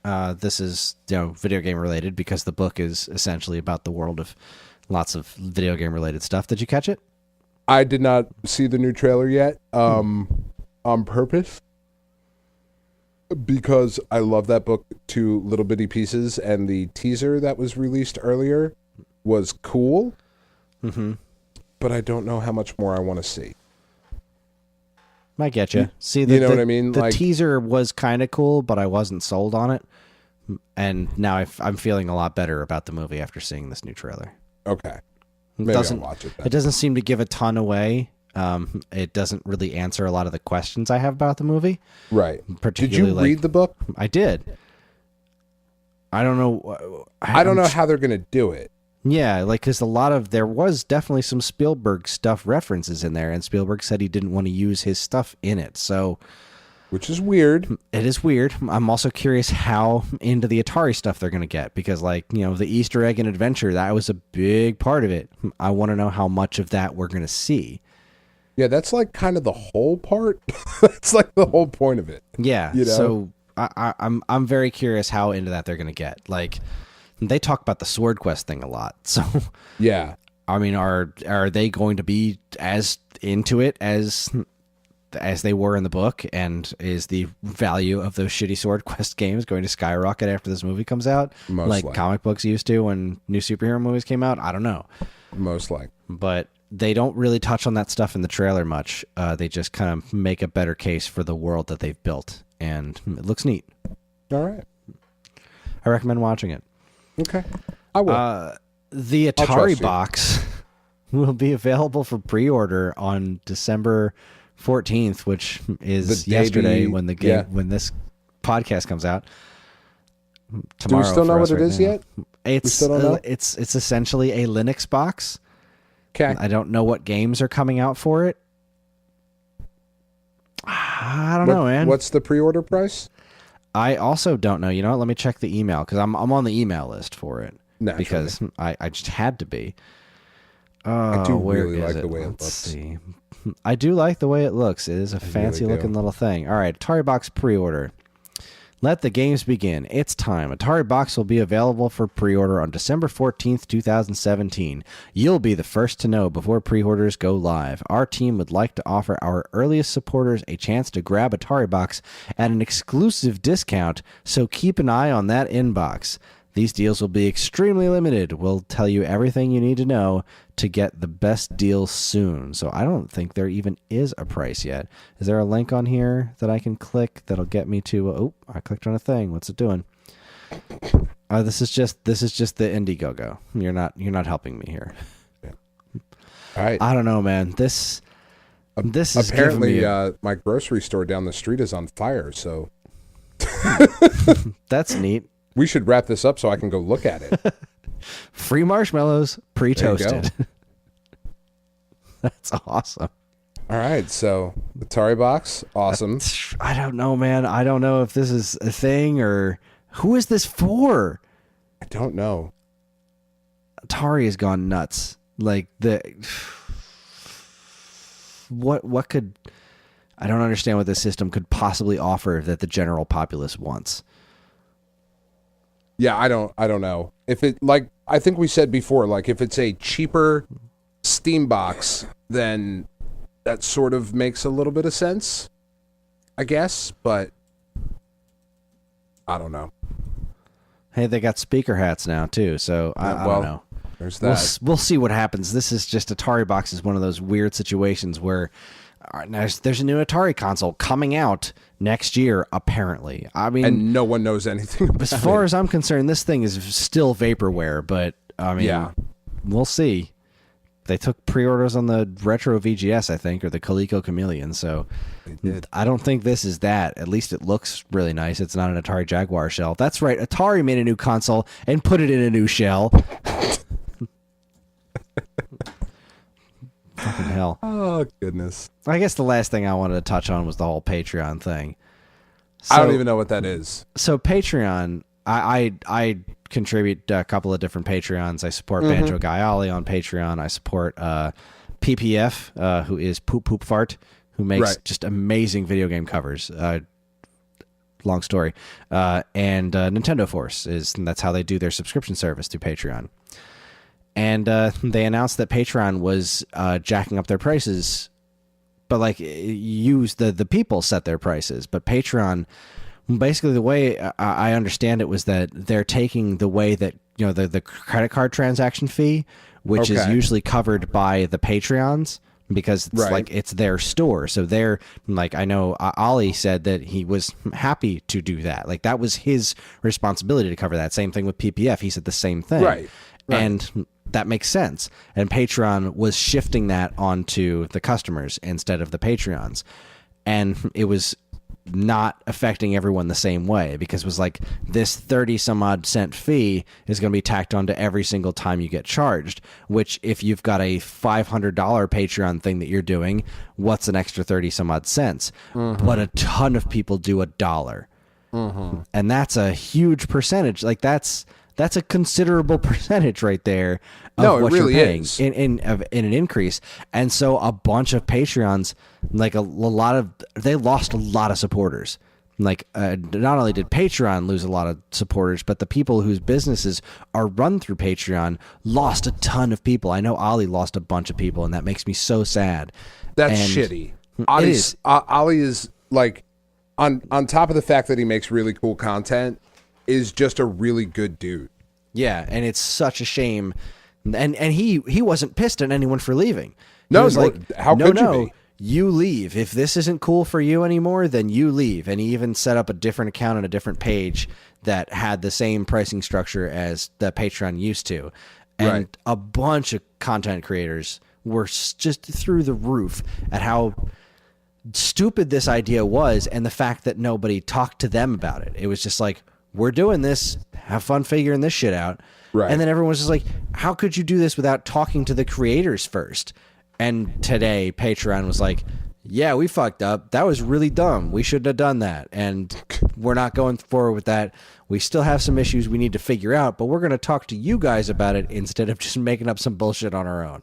This is video game related because the book is essentially about the world of lots of video game related stuff. Did you catch it? I did not see the new trailer yet, on purpose, because I love that book to little bitty pieces, and the teaser that was released earlier was cool. Mm-hmm. But I don't know how much more I want to see. I get you. See, you know what I mean? The teaser was kind of cool, but I wasn't sold on it. And now I'm feeling a lot better about the movie after seeing this new trailer. Okay. Maybe I'll watch it then. It doesn't seem to give a ton away. It doesn't really answer a lot of the questions I have about the movie. Right. Did you read the book? I did. I don't know. I don't know how they're going to do it. Yeah, because there was definitely some Spielberg stuff references in there, and Spielberg said he didn't want to use his stuff in it, so... Which is weird. It is weird. I'm also curious how into the Atari stuff they're going to get, because, the Easter egg and adventure, that was a big part of it. I want to know how much of that we're going to see. Yeah, that's kind of the whole part. That's the whole point of it. Yeah, so I'm very curious how into that they're going to get. They talk about the Sword Quest thing a lot, so yeah. I mean, are they going to be as into it as they were in the book? And is the value of those shitty Sword Quest games going to skyrocket after this movie comes out, like comic books used to when new superhero movies came out? I don't know. Most likely, but they don't really touch on that stuff in the trailer much. They just kind of make a better case for the world that they've built, and it looks neat. All right, I recommend watching it. Okay, I will. The Atari box will be available for pre-order on December 14th, which is yesterday when the game when this podcast comes out. Tomorrow. Do we still know what it is yet? It's essentially a Linux box. Okay. I don't know what games are coming out for it. I don't know, man. What's the pre-order price? I also don't know. You know what? Let me check the email, because I'm on the email list for it. Naturally. Because I just had to be. I do really like the way it looks. See. I do like the way it looks. It is a fancy looking little thing. All right, Atari Box pre-order. Let the games begin. It's time. Atari Box will be available for pre-order on December 14th, 2017. You'll be the first to know before pre-orders go live. Our team would like to offer our earliest supporters a chance to grab Atari Box at an exclusive discount, so keep an eye on that inbox. These deals will be extremely limited. We'll tell you everything you need to know to get the best deals soon. So I don't think there even is a price yet. Is there a link on here that I can click that'll get me to... Oh, I clicked on a thing. What's it doing? This is just the Indiegogo. You're not helping me here. All right. I don't know, man. This is apparently my grocery store down the street is on fire. So that's neat. We should wrap this up so I can go look at it. Free marshmallows, pre-toasted. That's awesome. All right, so Atari Box, awesome. I don't know, man. I don't know if this is a thing or who is this for? I don't know. Atari has gone nuts. Like what could I don't understand what this system could possibly offer that the general populace wants. Yeah, I don't know. If it, like I think we said before, like if it's a cheaper Steam box, then that sort of makes a little bit of sense, I guess, but I don't know. Hey, they got speaker hats now too, so I don't know. There's that. We'll see what happens. This is just Atari Box is one of those weird situations where there's a new Atari console coming out next year, apparently. I mean, and no one knows anything about as far as I'm concerned, this thing is still vaporware, but I mean, yeah, we'll see. They took pre-orders on the Retro VGS, I think, or the Coleco Chameleon, so I don't think this is that. At least it looks really nice. It's not an Atari Jaguar shell. That's right. Atari made a new console and put it in a new shell. Fucking hell. Oh, goodness. I guess the last thing I wanted to touch on was the whole Patreon thing. So, I don't even know what that is. So Patreon, I contribute a couple of different Patreons. I support Banjo Guy Ollie on Patreon. I support PPF, who is Poop Poop Fart, who makes just amazing video game covers. Long story. And Nintendo Force, that's how they do their subscription service through Patreon. And they announced that Patreon was jacking up their prices, but like the people set their prices. But Patreon, basically the way I understand it was that they're taking the way that, you know, the credit card transaction fee, which is usually covered by the Patreons, because it's like it's their store. So they're like, I know Ollie said that he was happy to do that. Like that was his responsibility to cover that. Same thing with PPF. He said the same thing. Right. And that makes sense. And Patreon was shifting that onto the customers instead of the Patreons. And it was not affecting everyone the same way, because it was like this 30 some odd cent fee is going to be tacked onto every single time you get charged, which if you've got a $500 Patreon thing that you're doing, what's an extra 30 some odd cents? But a ton of people do $1. And that's a huge percentage. Like that's a considerable percentage right there of what really you're paying is. in an increase. And so a bunch of Patreons, like they lost a lot of supporters. Like not only did Patreon lose a lot of supporters, but the people whose businesses are run through Patreon lost a ton of people. I know Ollie lost a bunch of people, and that makes me so sad. That's shitty. Ollie is like, on top of the fact that he makes really cool content, is just a really good dude. Yeah, and it's such a shame. And he wasn't pissed at anyone for leaving. No, he was like, how could you be? You leave. If this isn't cool for you anymore, then you leave. And he even set up a different account and a different page that had the same pricing structure as the Patreon used to. And a bunch of content creators were just through the roof at how stupid this idea was, and the fact that nobody talked to them about it. It was just like, we're doing this, have fun figuring this shit out. And then everyone was just like, how could you do this without talking to the creators first? And today Patreon was like, yeah, we fucked up. That was really dumb. We shouldn't have done that. And we're not going forward with that. We still have some issues we need to figure out, but we're going to talk to you guys about it instead of just making up some bullshit on our own.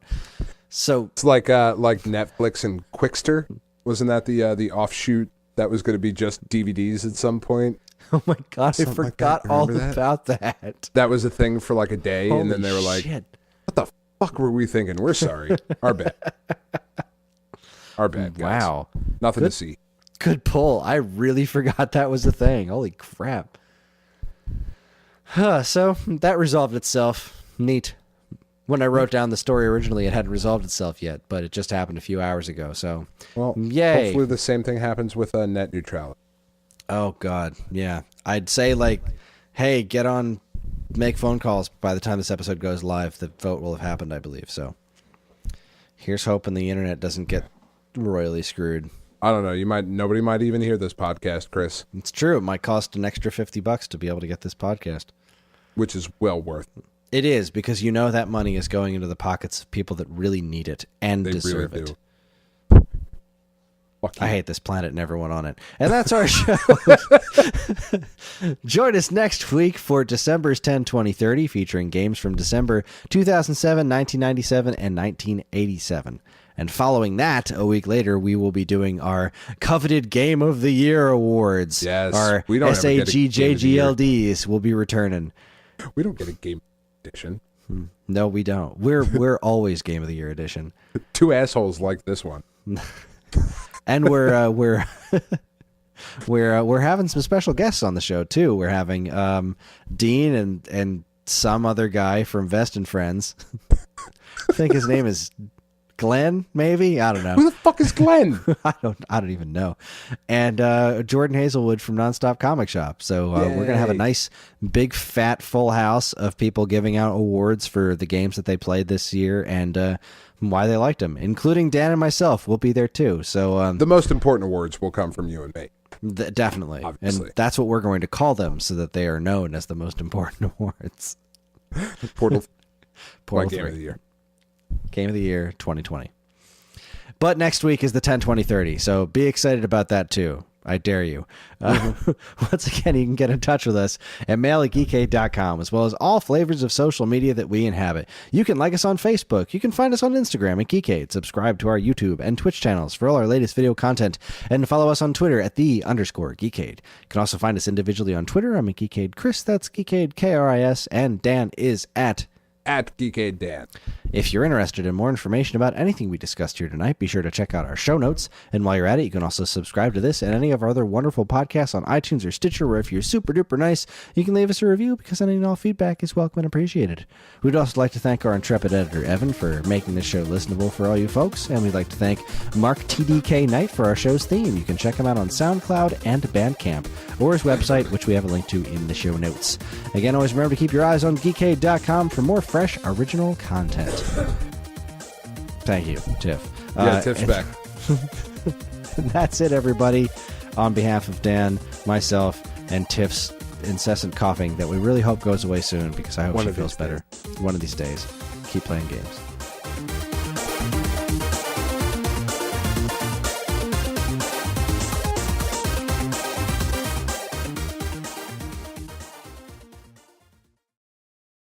So it's like Netflix and Quickster. Wasn't that the offshoot that was going to be just DVDs at some point? Oh my God, I forgot all about that. That was a thing for like a day, and then they were like, what the fuck were we thinking? We're sorry. Our bad. Our bad, guys. Wow. Nothing to see. Good pull. I really forgot that was a thing. Holy crap. So that resolved itself. Neat. When I wrote down the story originally, it hadn't resolved itself yet, but it just happened a few hours ago. So, yay. Hopefully the same thing happens with net neutrality. Oh, God. Yeah. I'd say, like, hey, get on, make phone calls. By the time this episode goes live, the vote will have happened, I believe. So here's hoping the internet doesn't get royally screwed. I don't know. Nobody might even hear this podcast, Chris. It's true. It might cost an extra $50 to be able to get this podcast. Which is well worth it. It is, because you know that money is going into the pockets of people that really need it and deserve it. I hate this planet and everyone on it. And that's our show. Join us next week for December's 10 2030, featuring games from December 2007, 1997, and 1987. And following that, a week later, we will be doing our coveted Game of the Year awards. Yes. Our We don't ever get a Game of the Year. SAGJGLDs will be returning. We don't get a game edition. No, we don't. We're always Game of the Year edition. Two assholes like this one. And we're having some special guests on the show too. We're having Dean and some other guy from Vest and Friends. I think his name is Glenn, maybe? I don't know. Who the fuck is Glenn? I don't even know. And Jordan Hazelwood from Nonstop Comic Shop. So we're gonna have a nice big fat full house of people giving out awards for the games that they played this year and why they liked them, including Dan and myself. We'll be there too. So the most important awards will come from you and me. Definitely. Obviously. And that's what we're going to call them, so that they are known as the most important awards. Portal Game of the Year. Game of the Year 2020. But next week is the 10-20-30, so be excited about that too. I dare you. Once again, you can get in touch with us at mail@geekade.com, as well as all flavors of social media that we inhabit. You can like us on Facebook. You can find us on Instagram at Geekade. Subscribe to our YouTube and Twitch channels for all our latest video content, and follow us on Twitter at _Geekade. You can also find us individually on Twitter. I'm at Geekade Kris. That's Geekade Kris, and Dan is at Geekade Dan. If you're interested in more information about anything we discussed here tonight, be sure to check out our show notes. And while you're at it, you can also subscribe to this and any of our other wonderful podcasts on iTunes or Stitcher, where if you're super duper nice, you can leave us a review, because any and all feedback is welcome and appreciated. We'd also like to thank our intrepid editor, Evan, for making this show listenable for all you folks. And we'd like to thank Mark TDK Knight for our show's theme. You can check him out on SoundCloud and Bandcamp, or his website, which we have a link to in the show notes. Again, always remember to keep your eyes on geekade.com for more fresh, original content. Thank you, Tiff. Tiff's back. That's it, everybody. On behalf of Dan, myself, and Tiff's incessant coughing that we really hope goes away soon, because I hope she feels better. One of these days. Keep playing games.